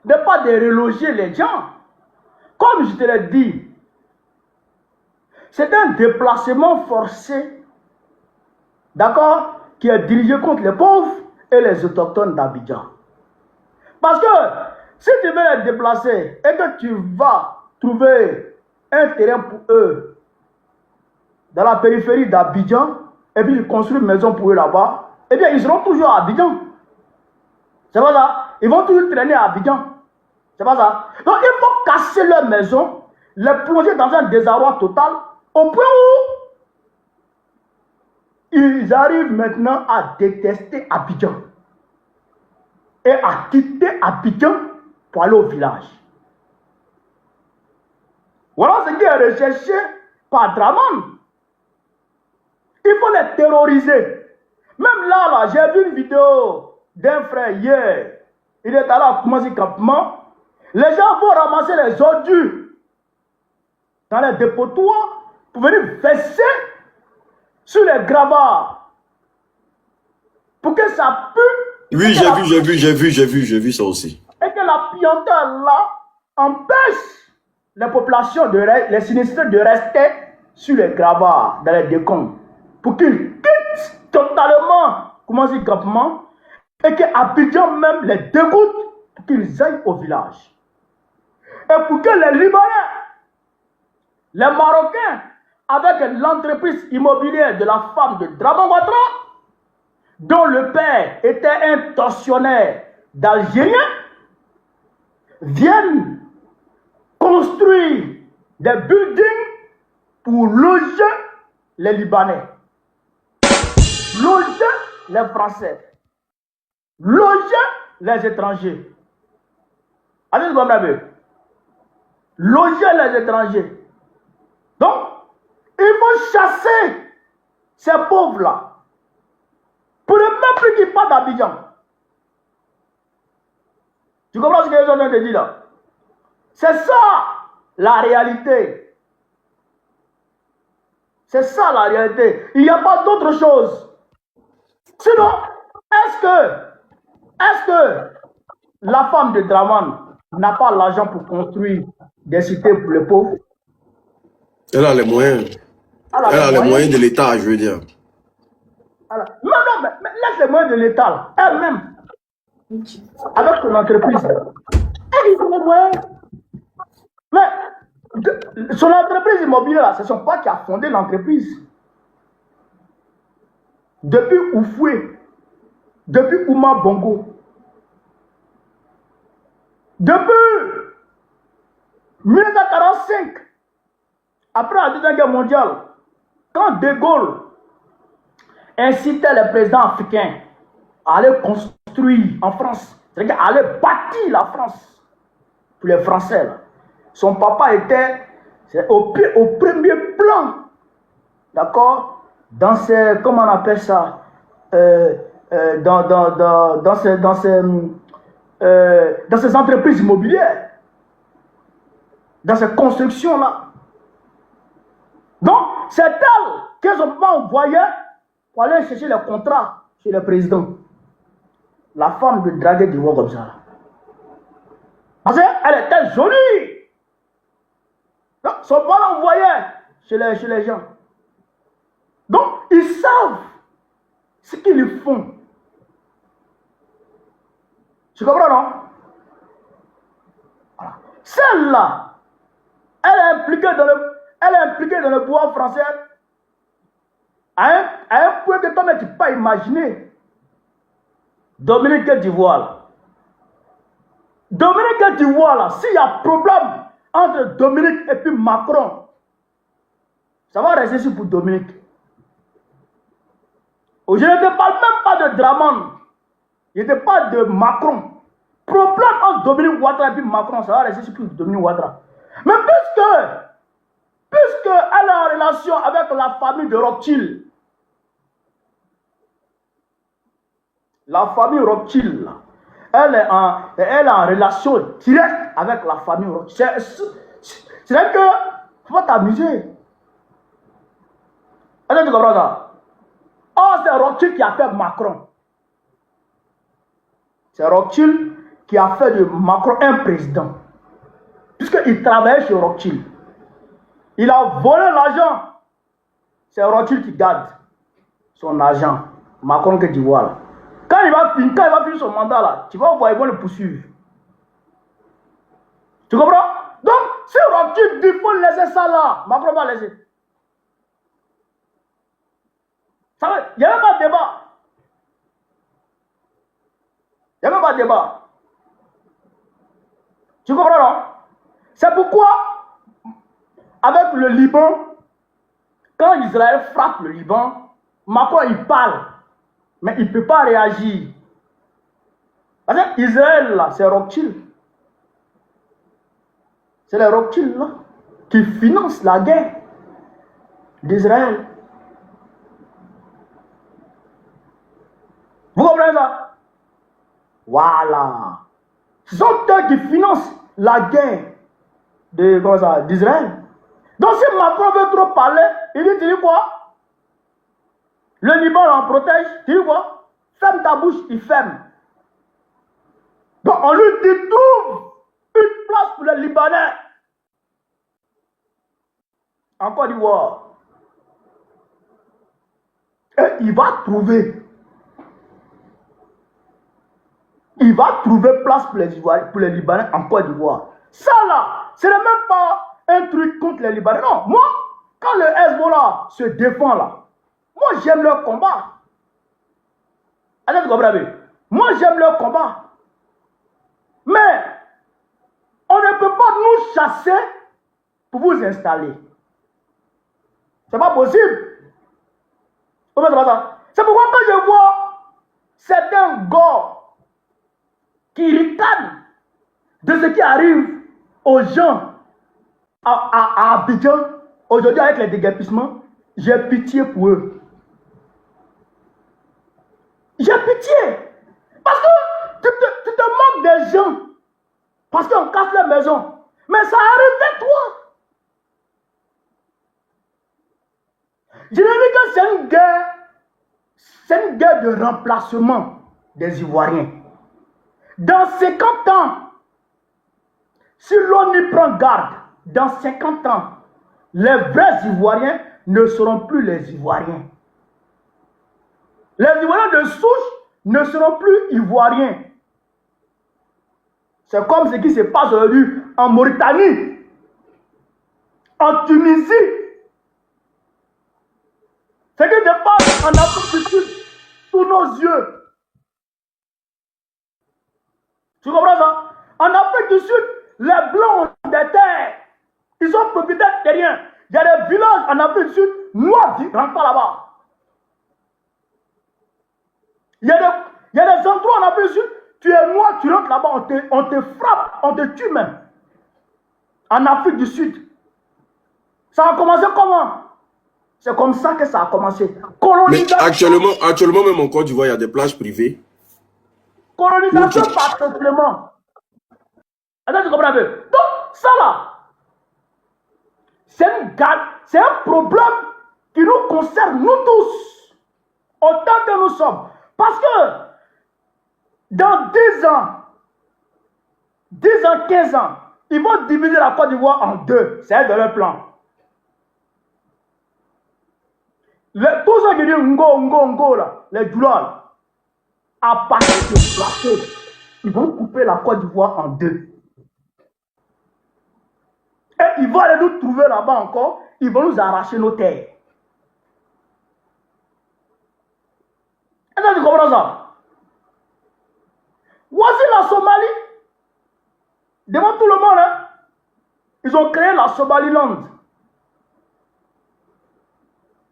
n'est pas de reloger les gens. Comme je te l'ai dit, c'est un déplacement forcé, d'accord, qui est dirigé contre les pauvres et les autochtones d'Abidjan. Parce que si tu veux les déplacer et que tu vas trouver un terrain pour eux dans la périphérie d'Abidjan, et puis ils construisent une maison pour eux là-bas, eh bien ils seront toujours à Abidjan. C'est pas ça? Ils vont toujours traîner à Abidjan. C'est pas ça? Donc il faut casser leur maison, les plonger dans un désarroi total, au point où ils arrivent maintenant à détester Abidjan et à quitter Abidjan pour aller au village. Voilà ce qui est recherché par Draman. Il faut les terroriser. Même là, j'ai vu une vidéo d'un frère hier. Il est allé à Koumassi Campement. Les gens vont ramasser les ordures dans les dépotoirs pour venir verser sur les gravats. Pour que ça pue. Oui, j'ai vu ça aussi. Et que la puanteur là empêche les populations, les sinistrés de rester sur les gravats, dans les décombres. Pour qu'ils quittent totalement Koumassi Campement et que Abidjan même les dégoûte pour qu'ils aillent au village. Et pour que les Libanais, les Marocains, avec l'entreprise immobilière de la femme de Draman Ouattara, dont le père était un tortionnaire d'Algériens, viennent construire des buildings pour loger les Libanais, loger les Français, loger les étrangers. Loger les étrangers. Donc, il faut chasser ces pauvres-là pour le même prix qu'ils partent d'Abidjan. Tu comprends ce que je viens de dire là? C'est ça la réalité. C'est ça la réalité. Il n'y a pas d'autre chose. Sinon, est-ce que la femme de Draman n'a pas l'argent pour construire des cités pour les pauvres? Elle a les moyens. Elle a les moyens de l'État, je veux dire. Non, mais laisse les moyens de l'État, elle-même, avec son entreprise. Elle a les moyens. Mais son entreprise immobilière, ce ne sont pas qui a fondé l'entreprise. Depuis Oufoué, depuis Ouma Bongo, depuis 1945, après la Deuxième Guerre mondiale, quand De Gaulle incitait les présidents africains à aller construire en France, c'est-à-dire à aller bâtir la France pour les Français, là. Son papa était au premier plan, d'accord, dans ces, comment on appelle ça, dans ces entreprises immobilières, dans ces constructions-là. Donc, c'est elle que son papa envoyait pour aller chercher les contrats chez les présidents. la femme de draguer d'Ivoire comme ça. Parce qu'elle était jolie. Donc, son père l'envoyait chez les gens. Donc, ils savent ce qu'ils font. Tu comprends, non? Voilà. Celle-là, elle est impliquée dans le pouvoir français à un point que toi-même tu ne peux pas imaginer. Dominique d'Ivoire. Dominique d'Ivoire, là, s'il y a problème entre Dominique et puis Macron, ça va rester sur pour Dominique. Je ne te parle même pas de Draman. Je ne te parle de Macron. Problème entre Dominique Ouattara et puis Macron, ça va rester sur pour Dominique Ouattara. Mais puisque elle est en relation avec la famille de Rothschild, la famille Rothschild, elle est en relation directe avec la famille Rothschild. C'est-à-dire que tu vas t'amuser. Est-ce que tu comprends ça? Oh, c'est Rothschild qui a fait Macron. C'est Rothschild qui a fait de Macron un président. Puisqu'il travaillait chez Rothschild. Il a volé l'argent. C'est Rothschild qui garde son argent. Macron que tu vois là. Quand il va finir son mandat là, tu vas voir, ils vont le poursuivre. Tu comprends? Donc, si Rothschild dit qu'il faut laisser ça là, Macron va laisser. Il n'y a même pas de débat. Il n'y a même pas de débat. Tu comprends, non? C'est pourquoi, avec le Liban, quand Israël frappe le Liban, Macron il parle, mais il ne peut pas réagir. Parce que Israël, là, c'est Rothschild. C'est les Rothschild, là, qui financent la guerre d'Israël. Vous comprenez ça? Voilà. Ce sont eux qui financent la guerre d'Israël. Donc si Macron veut trop parler, il dit, tu dis quoi? Le Liban l'en protège, tu dis quoi? Ferme ta bouche, il ferme. Donc on lui dit, trouve une place pour les Libanais. En Côte d'Ivoire. Et il va trouver. Il va trouver place pour les Libanais en Côte d'Ivoire. Ça là, ce n'est même pas un truc contre les Libanais. Non, moi, quand le Hezbollah se défend là, moi j'aime leur combat. Allez, vous comprenez? Moi j'aime leur combat. Mais, on ne peut pas nous chasser pour vous installer. C'est pas possible. C'est pourquoi quand je vois certains gars qui ricanent de ce qui arrive aux gens à Abidjan, aujourd'hui avec les déguerpissements, j'ai pitié pour eux. J'ai pitié. Parce que tu te moques des gens. Parce qu'on casse les maisons. Mais ça arrive à toi. Je ne dis que c'est une guerre de remplacement des Ivoiriens. Dans 50 ans, si l'on y prend garde, dans 50 ans, les vrais Ivoiriens ne seront plus les Ivoiriens. Les Ivoiriens de souche ne seront plus Ivoiriens. C'est comme ce qui se passe aujourd'hui en Mauritanie, en Tunisie. Ce qui se passe en Afrique du Sud, sous nos yeux. Tu comprends ça? En Afrique du Sud, les Blancs ont des terres. Ils sont propriétaires terriens. Il y a des villages en Afrique du Sud, noirs qui ne rentrent pas là-bas. Il y a des endroits en Afrique du Sud, tu es noir, tu rentres là-bas, on te frappe, on te tue même. En Afrique du Sud. Ça a commencé comment? C'est comme ça que ça a commencé. Mais actuellement même en Côte d'Ivoire, il y a des plages privées. Colonisation par peuplement. Attends, tu comprends un peu? Donc, ça là, c'est un problème qui nous concerne, nous tous, autant que nous sommes. Parce que Dans 10 ans, 10 ans, 15 ans, ils vont diviser la Côte d'Ivoire en deux. C'est de leur plan. Tous ceux qui disent Ngo, là, les douleurs, à partir de plateau, ils vont couper la Côte d'Ivoire en deux. Et ils vont aller nous trouver là-bas encore, ils vont nous arracher nos terres. Est-ce que tu comprends ça? Voici la Somalie. Devant tout le monde, hein, ils ont créé la Somaliland.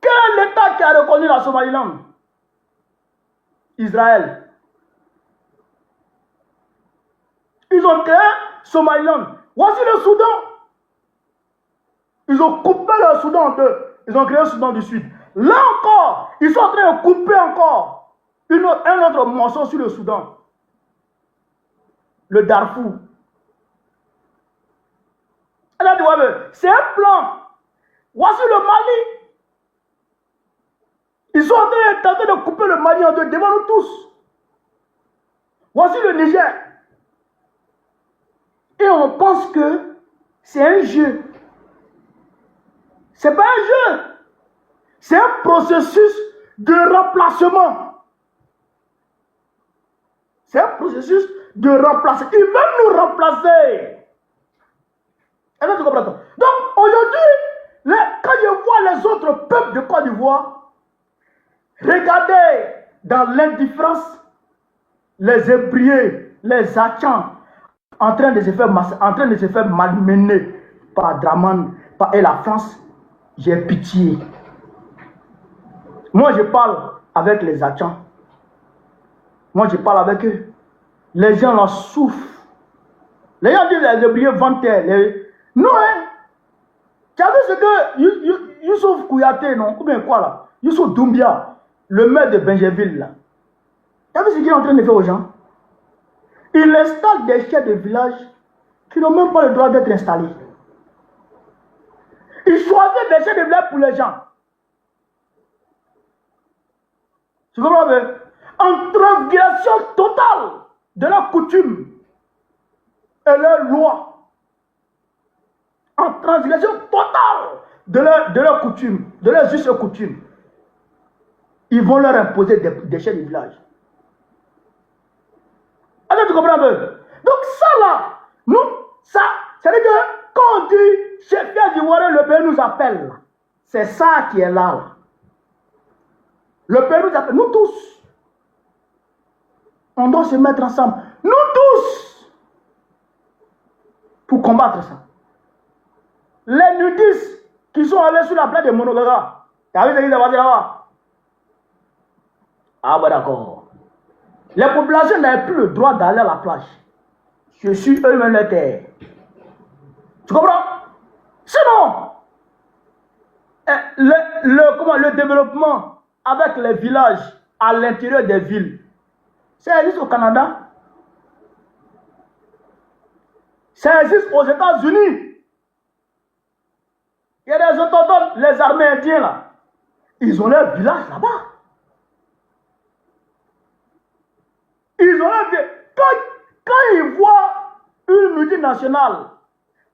Quel est l'État qui a reconnu la Somaliland? Israël. Ils ont créé Somaliland. Voici le Soudan. Ils ont coupé le Soudan en deux. Ils ont créé le Soudan du Sud. Là encore, ils sont en train de couper encore un autre morceau sur le Soudan. Le Darfour. C'est un plan. Voici le Mali. Ils sont en train de couper le Mali en deux devant nous tous. Voici le Niger. Et on pense que c'est un jeu. C'est pas un jeu. C'est un processus de remplacement. C'est un processus de remplacement. Ils veulent nous remplacer. Est-ce que tu comprends? Donc aujourd'hui, quand je vois les autres peuples de Côte d'Ivoire, regardez dans l'indifférence les ébriés, les Achans, en train de se faire malmener par Draman et la France, j'ai pitié. Moi je parle avec les Achans. Moi je parle avec eux. Les gens là souffrent. Les gens disent les ébriés vantaient. Non, hein. Tu as vu ce que Youssouf Kouyaté, non? Ou bien quoi là? Youssouf Doumbia, le maire de Benjeville là. Tu as vu ce qu'il est en train de faire aux gens? Il installe des chefs de village qui n'ont même pas le droit d'être installés. Il choisit des chefs de village pour les gens. Tu comprends bien? En transgression totale de leurs coutumes et leurs lois. En transgression totale de leurs coutumes, de leurs us et coutumes. Ils vont leur imposer des chefs de village. Est-ce que tu comprends un peu? Donc ça là, nous, ça, c'est-à-dire que quand on dit chef d'Ivoirien, le pays nous appelle. C'est ça qui est là. Le pays nous appelle, nous tous. On doit se mettre ensemble, nous tous, pour combattre ça. Les nudistes qui sont allés sur la plage de Monogara, tu as vu ce qu'ils ont dit là-bas? Ah, bon, d'accord. Les populations n'avaient plus le droit d'aller à la plage. Je suis eux-mêmes les terres. Tu comprends? Sinon, le développement avec les villages à l'intérieur des villes, ça existe au Canada. Ça existe aux États-Unis. Il y a des autochtones, les armées indiennes là. Ils ont leur village là-bas. Ils ont leur village. Quand ils voient une multinationale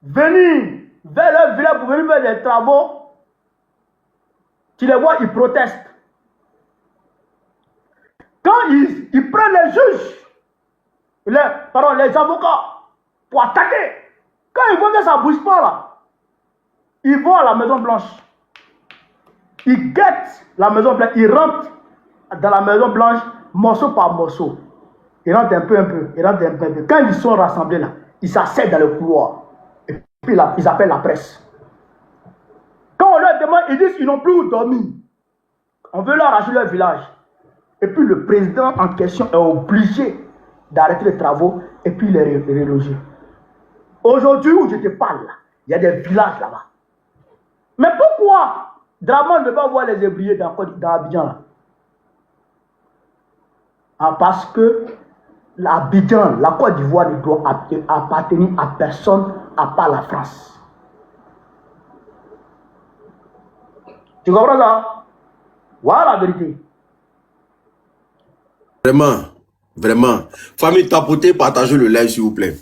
venir vers leur village pour venir faire des travaux, tu les vois, ils protestent. Quand ils prennent les juges, les avocats, pour attaquer, quand ils voient que ça ne bouge pas là, ils vont à la Maison Blanche. Ils guettent la Maison Blanche. Ils rentrent dans la Maison Blanche, morceau par morceau. Ils rentrent un peu. Ils rentrent un peu. Quand ils sont rassemblés là, ils s'asseyent dans le couloir. Et puis là, ils appellent la presse. Quand on leur demande, ils disent qu'ils n'ont plus où dormir. On veut leur arracher leur village. Et puis le président en question est obligé d'arrêter les travaux et puis les reloger. Aujourd'hui où je te parle, il y a des villages là-bas. Mais pourquoi Draman ne va pas voir les ébriers dans Abidjan là? Ah, parce que l'Abidjan, la Côte d'Ivoire ne doit appartenir à personne à part la France. Tu comprends ça? Voilà la vérité. Vraiment, Vraiment. Famille, tapotez, partagez le live, s'il vous plaît.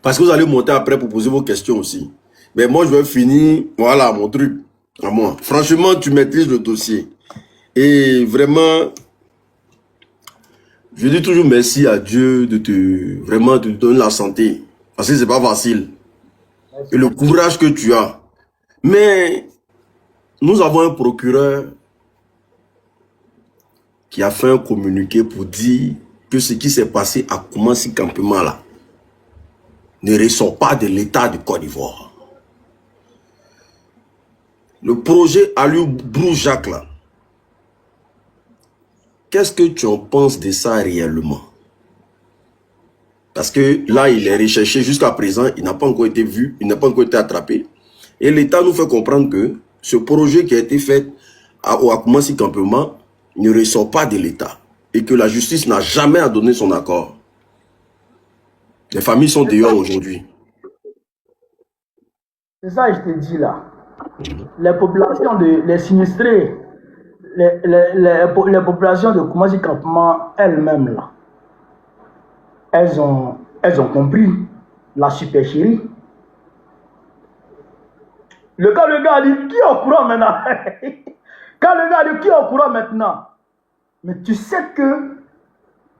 Parce que vous allez monter après pour poser vos questions aussi. Mais moi, je vais finir, voilà, mon truc, à moi. Franchement, tu maîtrises le dossier. Et vraiment, je dis toujours merci à Dieu vraiment de te donner la santé. Parce que c'est pas facile. Et le courage que tu as. Mais, nous avons un procureur qui a fait un communiqué pour dire que ce qui s'est passé à Koumassi Campement là ne ressort pas de l'État de Côte d'Ivoire. Le projet Aliou Brou-Jacques là, qu'est-ce que tu en penses de ça réellement? Parce que là, il est recherché jusqu'à présent, il n'a pas encore été vu, il n'a pas encore été attrapé. Et l'État nous fait comprendre que ce projet qui a été fait à Koumassi Campement ne ressort pas de l'État. Et que la justice n'a jamais donné son accord. Les familles sont dehors aujourd'hui. C'est ça que je te dis là. Les populations, les sinistrés, les populations de Koumassi Campement elles-mêmes là, elles ont compris la supercherie. Le gars a dit, qui est au courant maintenant? Quand le gars a dit, qui est au courant maintenant? Mais tu sais que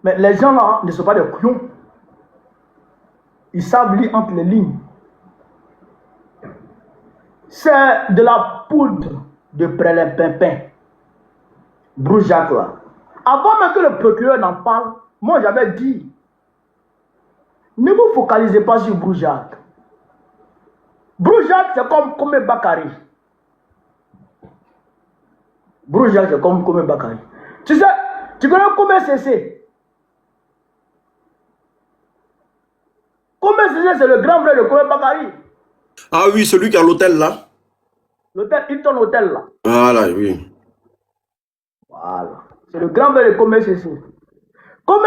les gens là ne sont pas des couillons. Ils savent lire entre les lignes. C'est de la poudre de prélève-pimpin. Brou-Jacques là. Avant même que le procureur n'en parle, moi j'avais dit, ne vous focalisez pas sur Brou-Jacques. Brou-Jacques c'est comme Kome Bakari. Brou-Jacques c'est comme Kome Bakari. Tu sais, tu connais Kome CC? Kome CC c'est le grand frère de Kome Bakari. Ah oui, celui qui a l'hôtel là. L'hôtel Hilton Hôtel là. Voilà, oui. Voilà. C'est le grand frère de Kome CC. Kome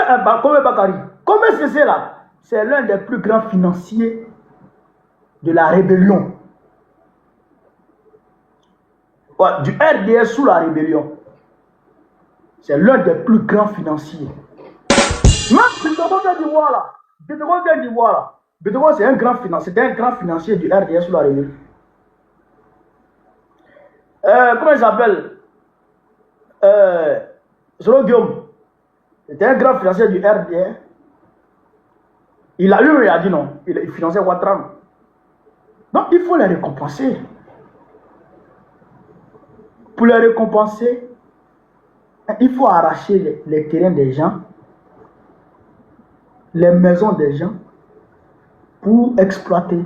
Bakari. Kome CC là, c'est l'un des plus grands financiers de la rébellion. Ouais, du RDS sous la rébellion. C'est l'un des plus grands financiers. Même Bitoko Côte d'Ivoire là. Bitoko Côte d'Ivoire là. Bitoko c'est un grand financier. C'était un grand financier du RDS sous la rébellion. Comment il s'appelle? Zoro Guillaume. C'était un grand financier du RDS. Il a dit non. Il finançait Ouattara. Donc il faut les récompenser. Pour les récompenser, il faut arracher les terrains des gens, les maisons des gens, pour exploiter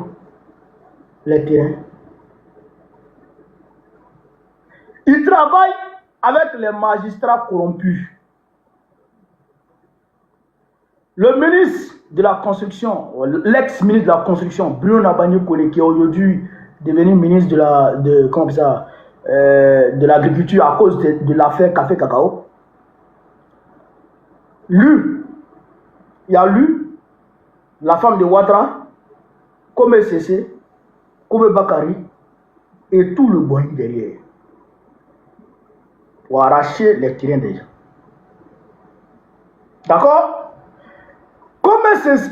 les terrains. Il travaille avec les magistrats corrompus. Le ministre de la Construction, l'ex-ministre de la Construction, Bruno Nabagny Kone, qui est aujourd'hui devenu ministre de l'agriculture à cause de l'affaire Café Cacao. Lui, il y a lui, la femme de Ouattara, Kome CC, Kome Bakari, et tout le boing derrière. Pour arracher les terrains des gens. D'accord? Comme c'est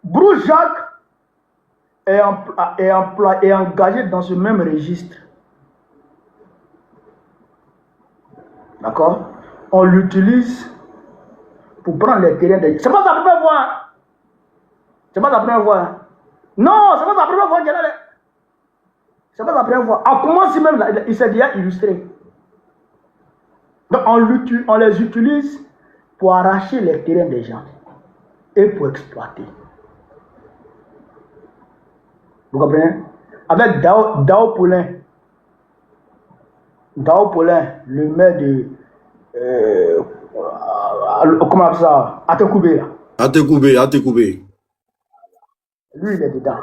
Brou-Jacques est engagé dans ce même registre. D'accord? On l'utilise pour prendre les terrains des gens. C'est pas sa première fois. C'est pas sa première fois. Non, c'est pas sa première fois qu'elle est. C'est pas sa première fois. À commencer même, là, il s'est déjà illustré. Donc on les utilise pour arracher les terrains des gens et pour exploiter. Vous comprenez? Avec Dao Paulin, le maire de comment on appelle ça? Atekoubé. Atekoubé. Lui il est dedans.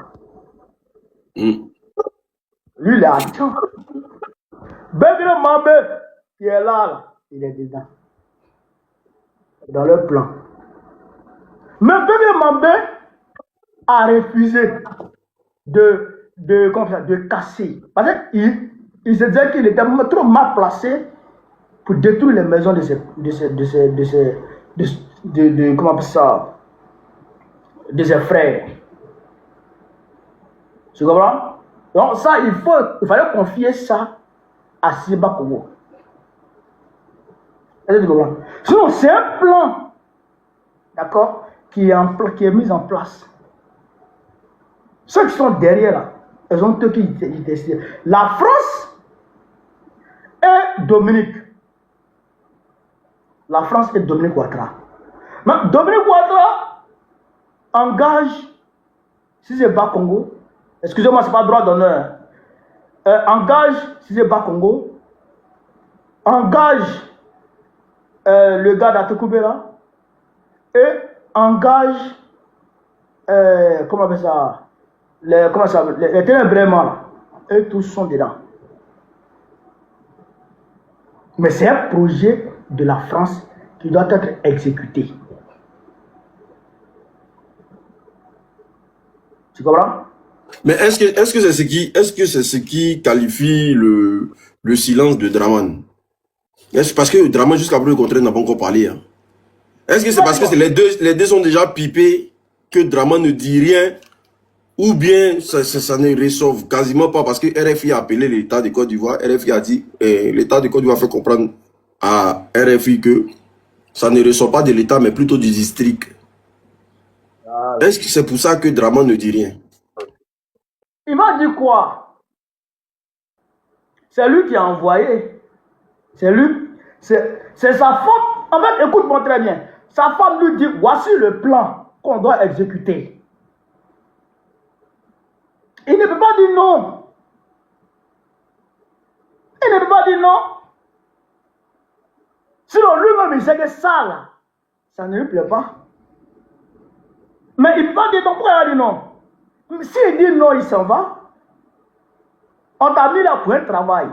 Lui il est à temps. Begre Mambé qui est là, il est dedans. Dans leur plan. Mais Begre Mambé a refusé de casser. Parce qu'il se disait qu'il était trop mal placé pour détruire les maisons comment on appelle ça, de ses frères. Tu comprends? Donc ça, il fallait confier ça à Siba Congo. Sinon, c'est un plan, d'accord, qui est mis en place. Ceux qui sont derrière là, ils ont eux qui décident. La France et Dominique. La France et Dominique Ouattara. Mais Dominique Ouattara engage, si c'est bas Congo, excusez-moi, c'est pas droit d'honneur, engage, si c'est bas Congo, engage le gars d'Atekoubé là, et engage, comment on appelle ça, les terrains vraiment là, eux tous sont dedans. Mais c'est un projet de la France qui doit être exécuté. Tu comprends? Mais est-ce que c'est ce qui qualifie le silence de Draman? Parce que Draman, jusqu'à preuve contraire, n'a pas encore parlé. Hein. Est-ce que c'est parce que les deux sont déjà pipés que Draman ne dit rien? Ou bien ça ne résolve quasiment pas parce que RFI a appelé l'État de Côte d'Ivoire. RFI a dit, l'État de Côte d'Ivoire fait comprendre à RFI que ça ne ressort pas de l'État mais plutôt du district. Est-ce que c'est pour ça que Draman ne dit rien? Il m'a dit quoi? C'est lui qui a envoyé. C'est lui. C'est sa femme. En fait, écoute-moi très bien. Sa femme lui dit, voici le plan qu'on doit exécuter. Il ne peut pas dire non. Il ne peut pas dire non. Sinon, lui-même, il sait que ça, là, ça ne lui plaît pas. Mais il ne peut pas dire non. Pourquoi il a dit non? S'il dit non, il s'en va. On t'a mis là pour un travail.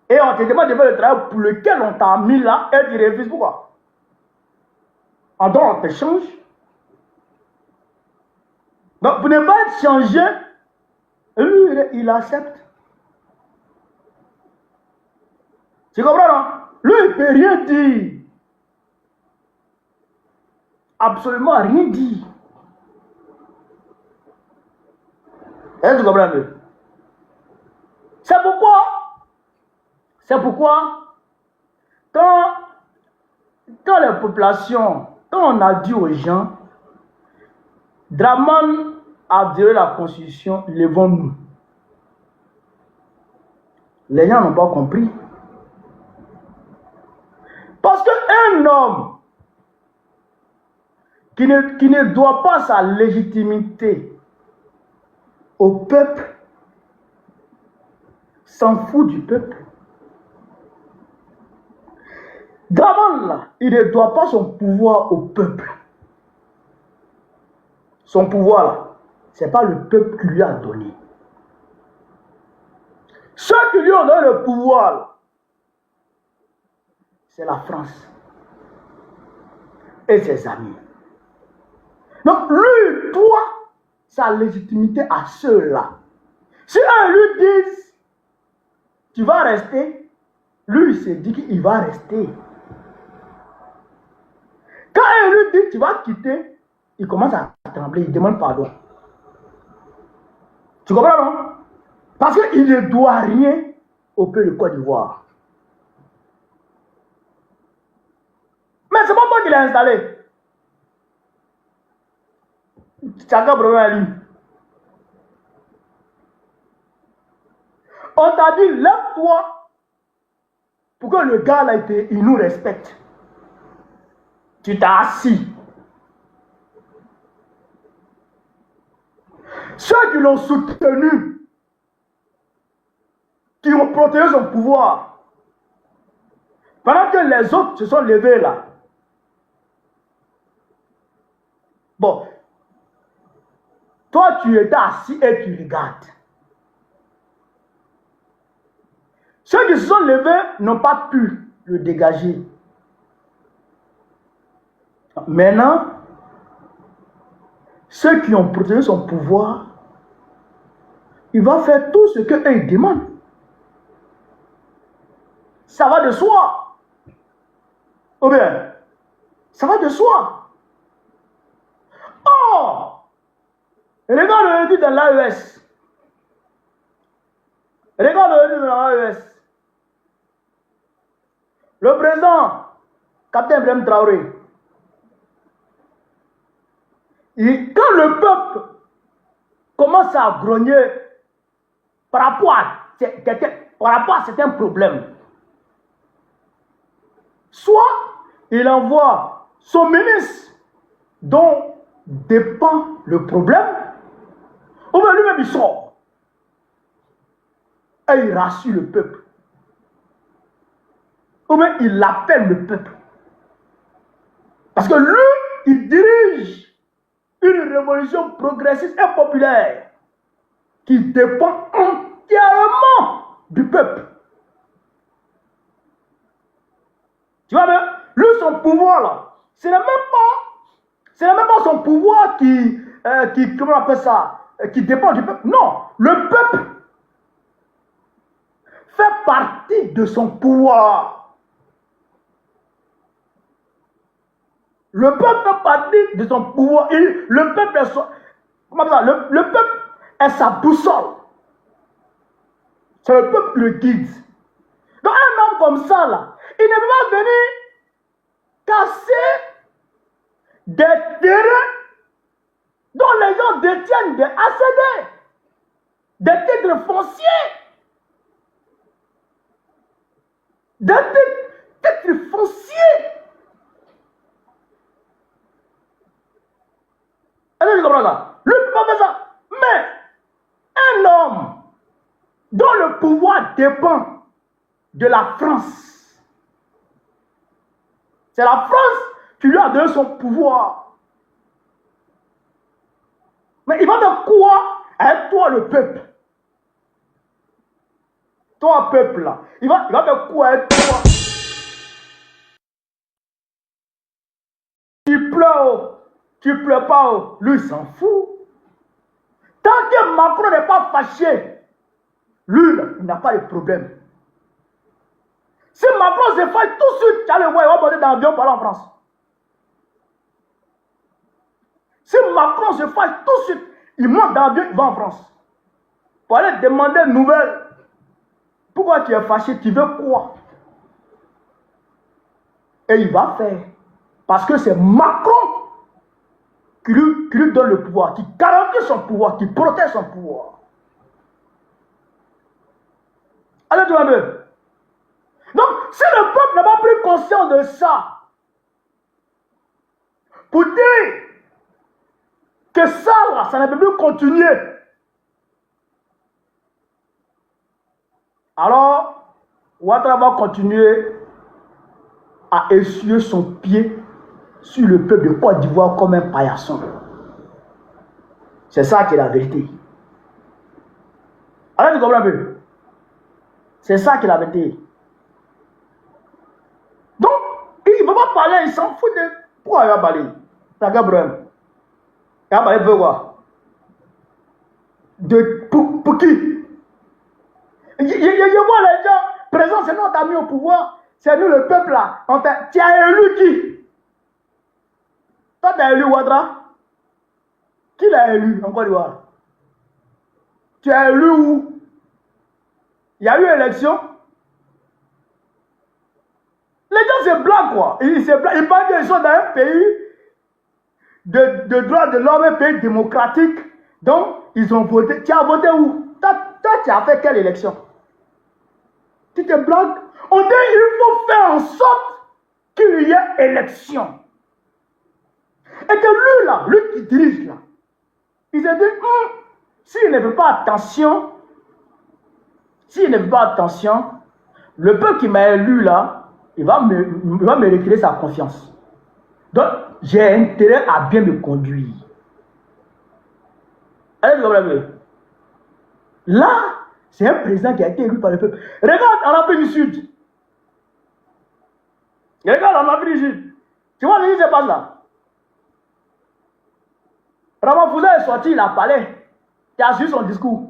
Et on te demande de faire le travail pour lequel on t'a mis là et tu refuses. Pourquoi? En dehors, on te change. Donc, pour ne pas être changé, lui, il accepte. Tu comprends, non? Lui, il ne peut rien dire. Absolument rien dire. Est-ce que tu comprends? C'est pourquoi, quand les populations, quand on a dit aux gens, Draman a violé la Constitution, levons-nous. Les gens n'ont pas compris. Parce qu'un homme qui ne doit pas sa légitimité au peuple s'en fout du peuple. Draman, là, il ne doit pas son pouvoir au peuple. Son pouvoir, là, ce n'est pas le peuple qui lui a donné. Ceux qui lui ont donné le pouvoir, c'est la France et ses amis. Donc, lui doit sa légitimité à ceux-là. Si eux lui disent, tu vas rester, lui, il se dit qu'il va rester. Quand eux lui disent, tu vas quitter, il commence à trembler, il demande pardon. Tu comprends, non? Parce qu'il ne doit rien au peuple de Côte d'Ivoire. Mais c'est pas toi qui l'as installé. Chacun problème à lui. On t'a dit, lève-toi pour que le gars là, il nous respecte. Tu t'es assis. Ceux qui l'ont soutenu, qui ont protégé son pouvoir, pendant que les autres se sont levés là. Bon, toi tu étais assis et tu regardes. Ceux qui se sont levés n'ont pas pu le dégager. Maintenant, ceux qui ont protégé son pouvoir, il va faire tout ce qu'eux demandent. Ça va de soi. Ou bien, Ça va de soi. Oh, regarde le dit dans l'AES. Regarde le dit dans l'AES. Le président, Captain Ibrahim Traoré, quand le peuple commence à grogner par rapport à certains problèmes, soit il envoie son ministre dont dépend le problème, ou bien lui-même il sort et il rassure le peuple. Ou bien il appelle le peuple. Parce que lui, il dirige une révolution progressiste et populaire qui dépend entièrement du peuple. Tu vois bien, lui, son pouvoir là, ce n'est même pas son pouvoir comment on appelle ça, qui dépend du peuple. Non, le peuple fait partie de son pouvoir. Le peuple fait partie de son pouvoir. Le peuple est le peuple est sa boussole. C'est le peuple qui le guide. Donc un homme comme ça, là, il ne peut pas venir casser des terrains dont les gens détiennent des ACD, des titres fonciers, des titres fonciers. Est-ce que tu comprends ça? Lui ne peut pas faire ça. Mais un homme dont le pouvoir dépend de la France, c'est la France qui lui a donné son pouvoir. Mais il va faire quoi avec toi, le peuple? Toi, peuple, là, il va faire quoi avec toi? Tu pleures, tu pleures pas, lui, il s'en fout. Tant que Macron n'est pas fâché, lui, là, il n'a pas de problème. Si Macron se fâche tout de suite, tu vas le voir, il va monter dans l'avion pour aller en France. Si Macron se fâche tout de suite, il monte dans l'avion, il va en France. Pour aller demander une nouvelle. Pourquoi tu es fâché? Tu veux quoi? Et il va faire. Parce que c'est Macron qui lui donne le pouvoir, qui garantit son pouvoir, qui protège son pouvoir. Allez, tout le monde. Donc, si le peuple n'a pas pris conscience de ça, pour dire que ça, là, ça ne peut plus continuer, alors, Ouattara va continuer à essuyer son pied sur le peuple de Côte d'Ivoire comme un paillasson. C'est ça qui est la vérité. Alors, tu comprends un peu? C'est ça qui est la vérité. Donc, il ne va pas parler, il s'en fout de... Pourquoi il va parler? T'as quel problème? Il va parler de quoi? Pour qui? Je vois les gens présents, c'est nous qui t'as mis au pouvoir, c'est nous le peuple là. Tu as élu qui? Toi, tu as élu Ouattara? Qui l'a élu en Côte d'Ivoire? Tu as élu où? Il y a eu élection? Les gens se blaguent quoi. Ils pensent qu'ils sont dans un pays de droit de l'homme, un pays démocratique. Donc, ils ont voté. Tu as voté où? Toi, tu as fait quelle élection? Tu te blagues? On dit il faut faire en sorte qu'il y ait élection. Et que lui là, lui qui dirige là, il se dit, s'il ne fait pas attention, le peuple qui m'a élu là, il va me retirer sa confiance. Donc, j'ai intérêt à bien me conduire. Allez, là, c'est un président qui a été élu par le peuple. Regarde en Afrique du Sud. Regarde en Afrique du Sud. Tu vois ce qui se passe là? Ramaphosa est sorti, il a parlé. Tu as suivi son discours.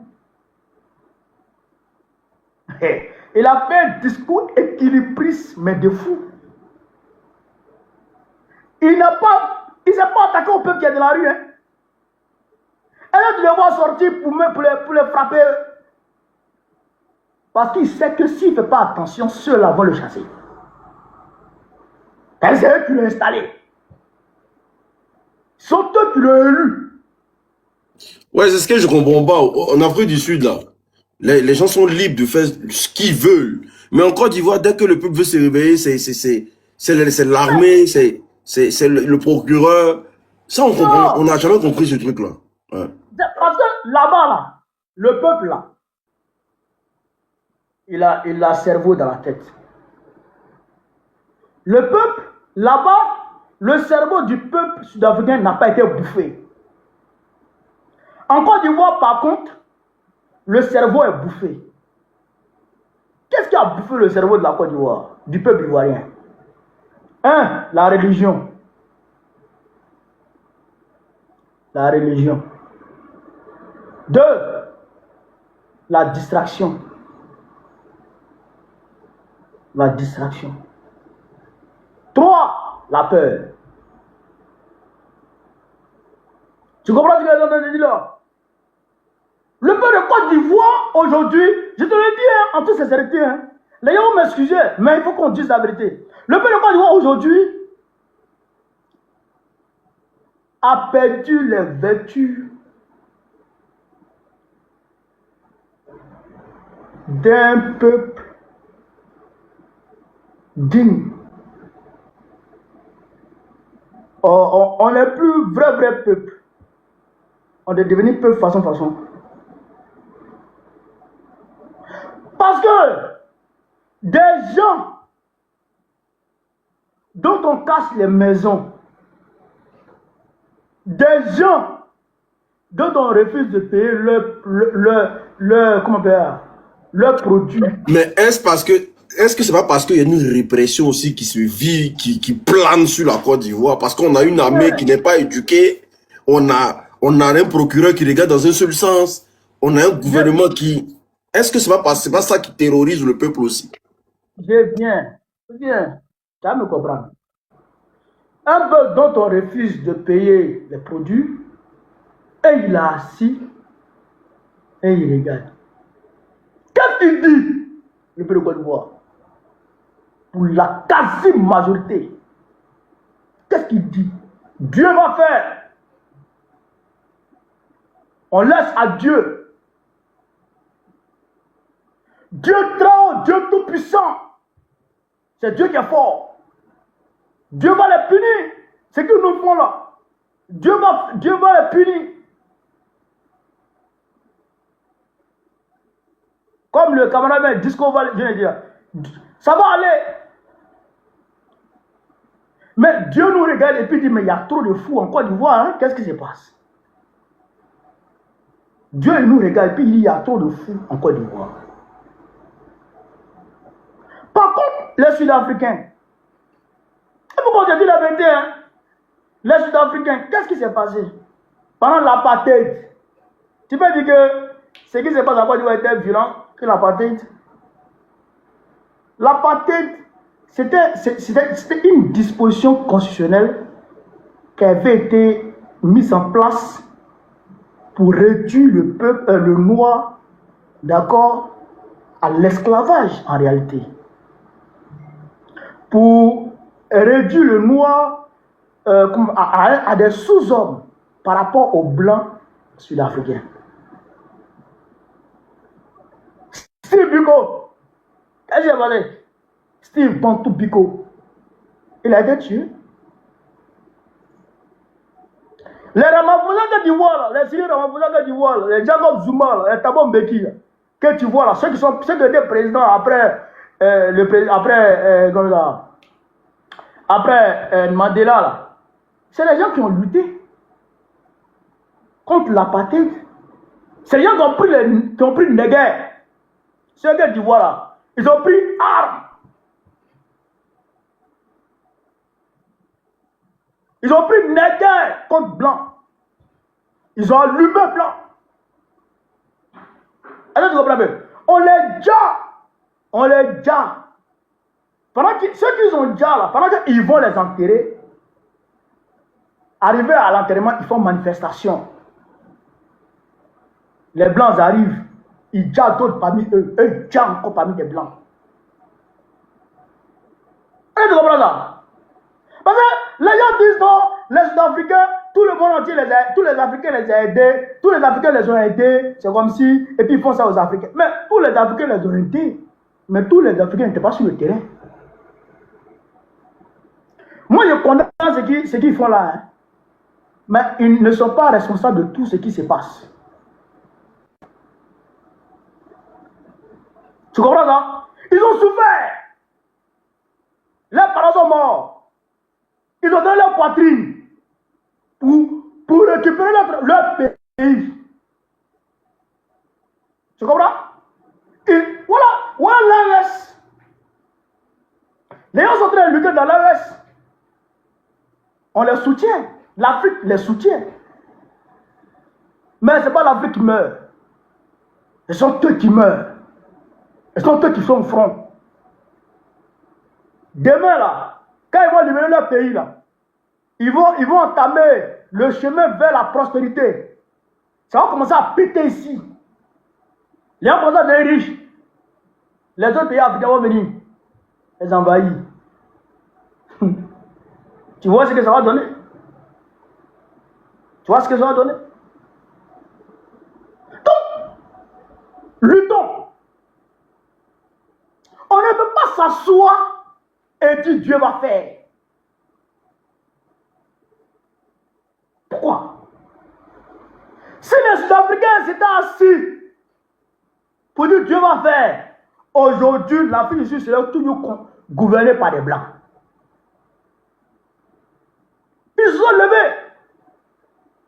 Il a fait un discours équilibriste, mais de fou. il ne s'est pas attaqué au peuple qui est dans la rue. Hein. Et là, tu les vois sortir pour les frapper. Parce qu'il sait que s'il ne fait pas attention, ceux-là vont le chasser. C'est eux qui l'ont installé. Ce sont eux qui l'ont élu. Ouais, c'est ce que je comprends pas. En Afrique du Sud, là, les gens sont libres de faire ce qu'ils veulent. Mais en Côte d'Ivoire, dès que le peuple veut se réveiller, c'est l'armée, c'est le procureur. Ça, on n'a jamais compris ce truc-là. Ouais. Parce que là-bas, là, le peuple, là, il a le cerveau dans la tête. Le peuple, là-bas, le cerveau du peuple sud-africain n'a pas été bouffé. En Côte d'Ivoire, par contre, le cerveau est bouffé. Qu'est-ce qui a bouffé le cerveau de la Côte d'Ivoire, du peuple ivoirien? 1. La religion. La religion. 2. La distraction. La distraction. 3. La peur. Tu comprends ce que je viens de dire là? Le peuple de Côte d'Ivoire, aujourd'hui, je te le dis hein, en toute sincérité, hein, les gens vont m'excuser, mais il faut qu'on dise la vérité. Le peuple de Côte d'Ivoire, aujourd'hui, a perdu les vertus d'un peuple digne. On n'est plus vrai peuple. On est devenu peuple façon. Parce que des gens dont on casse les maisons, des gens dont on refuse de payer leur produit. Mais est-ce que c'est pas parce qu'il y a une répression aussi qui se vit, qui plane sur la Côte d'Ivoire? Parce qu'on a une armée qui n'est pas éduquée, on a un procureur qui regarde dans un seul sens, on a un gouvernement qui... Est-ce que c'est pas ça qui terrorise le peuple aussi? Je viens, tu vas me comprendre. Un peuple dont on refuse de payer les produits, et il est assis, et il regarde. Qu'est-ce qu'il dit, le peuple de Côte d'Ivoire? Pour la quasi-majorité, qu'est-ce qu'il dit? Dieu va faire. On laisse à Dieu. Dieu très haut, Dieu tout puissant. C'est Dieu qui est fort. Dieu va les punir. C'est ce qu'ils nous font là. Dieu va les punir. Comme le camarade Disco vient de dire. Ça va aller. Mais Dieu nous regarde et puis dit, mais il y a trop de fous en Côte d'Ivoire. Hein? Qu'est-ce qui se passe? Dieu nous regarde et puis il dit, il y a trop de fous en Côte d'Ivoire. Par contre, les Sud-Africains, et pourquoi je dis la vérité, hein? Les Sud-Africains, qu'est-ce qui s'est passé pendant l'apartheid? Tu peux dire que ce qui s'est passé en Côte d'Ivoire était violent que l'apartheid? L'apartheid, c'était une disposition constitutionnelle qui avait été mise en place pour réduire le peuple, le noir, d'accord, à l'esclavage en réalité. Pour réduire le noir à des sous-hommes par rapport aux blancs sud-africains. Steve Biko, qu'est-ce que j'ai parlé? Steve Bantu Biko, il a été tué. Les Ramaphosa d'Ivoire, les Syriens Ramaphosa d'Ivoire, les Jacob Zuma, les Thabo Mbeki, que tu vois là, ceux qui étaient présidents après Mandela là, c'est les gens qui ont lutté contre l'apartheid. C'est les gens qui ont pris une guerre. Ceux que tu vois là, ils ont pris armes. Ils ont pris une guerre contre blanc. Ils ont allumé blanc. Alors tu comprends bien? On les ja. Pendant que ceux qui ont déjà là, pendant qu'ils vont les enterrer, Arrivés à l'enterrement, ils font manifestation. Les Blancs arrivent. Ils tuent d'autres parmi eux. Eux, ils tuent encore parmi les Blancs. Est-ce que tu comprends ça? Parce que les gens disent non, les Sud-Africains, tout le monde entier, tous les Africains les ont aidés, tous les Africains les ont aidés, c'est comme si, et puis ils font ça aux Africains. Mais tous les Africains les ont aidés, mais tous les Africains n'étaient pas sur le terrain. Moi, je condamne ce qu'ils font là, hein. Mais ils ne sont pas responsables de tout ce qui se passe. Tu comprends ça? Ils ont souffert. Leurs parents sont morts. Ils ont donné leur poitrine pour récupérer leur pays. Tu comprends? Et voilà l'AES. Les gens sont en train de lutter dans l'AES. On les soutient. L'Afrique les soutient. Mais ce n'est pas l'Afrique qui meurt. Ce sont eux qui meurent. Ce sont eux qui sont au front. Demain, là, quand ils vont libérer leur pays, là, ils vont entamer le chemin vers la prospérité. Ça va commencer à péter ici. Les gens commencent à devenir riches. Les autres pays africains vont venir les envahir. Tu vois ce que ça va donner? Tu vois ce que ça va donner? Donc, luttons. On ne peut pas s'asseoir et dire Dieu va faire. Pourquoi? Si les Sud-Africains s'étaient assis pour dire Dieu va faire, aujourd'hui, l'Afrique du Sud serait toujours gouvernée par des Blancs. Ils se sont levés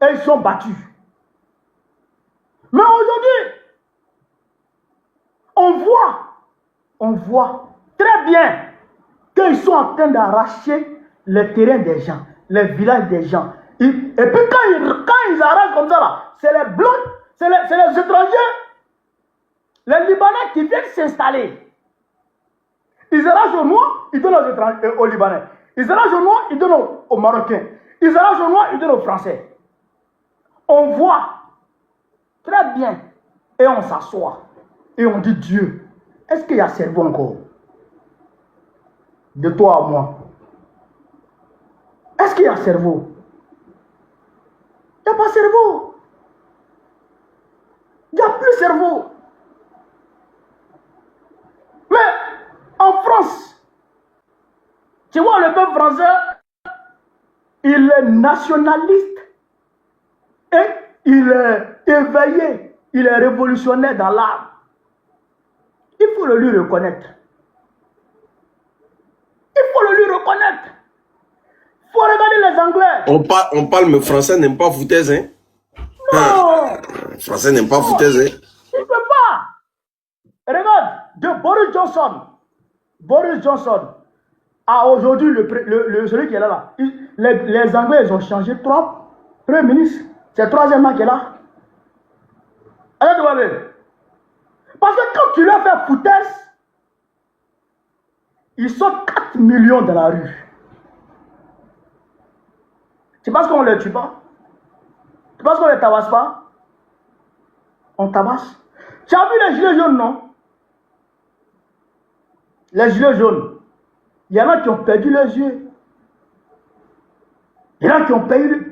et ils sont battus. Mais aujourd'hui, on voit très bien qu'ils sont en train d'arracher les terrains des gens, les villages des gens. Et puis quand ils arrachent comme ça, là, c'est les Blancs, c'est les étrangers, les Libanais qui viennent s'installer. Ils arrachent aux Noirs, ils donnent aux étrangers, aux Libanais. Ils arrachent aux Noirs, ils donnent aux Marocains. Ils arrachent aux Noirs, ils donnent aux Français. On voit très bien et on s'assoit et on dit Dieu, est-ce qu'il y a cerveau encore? De toi à moi. Est-ce qu'il y a cerveau? Il n'y a pas cerveau. Il n'y a plus cerveau. Mais en France, tu vois, le peuple français, il est nationaliste et il est éveillé, il est révolutionnaire dans l'âme. Il faut le lui reconnaître. Il faut le lui reconnaître. Il faut regarder les Anglais. On parle, mais français n'aime pas foutaise, hein? Non. Français n'aime pas foutaise, hein? Il ne peut pas. Regarde, de Boris Johnson. Boris Johnson a aujourd'hui celui qui est là. Les Anglais, ils ont changé 3 premiers ministres. C'est le 3e qui est là. Alors, tu vois bien. Parce que quand tu leur fais foutaise, ils sont 4 millions dans la rue. Tu penses qu'on ne les tue pas? Tu penses qu'on ne les tabasse pas? On tabasse. Tu as vu les gilets jaunes, non? Les gilets jaunes. Il y en a qui ont perdu les yeux. Il y en a qui ont perdu.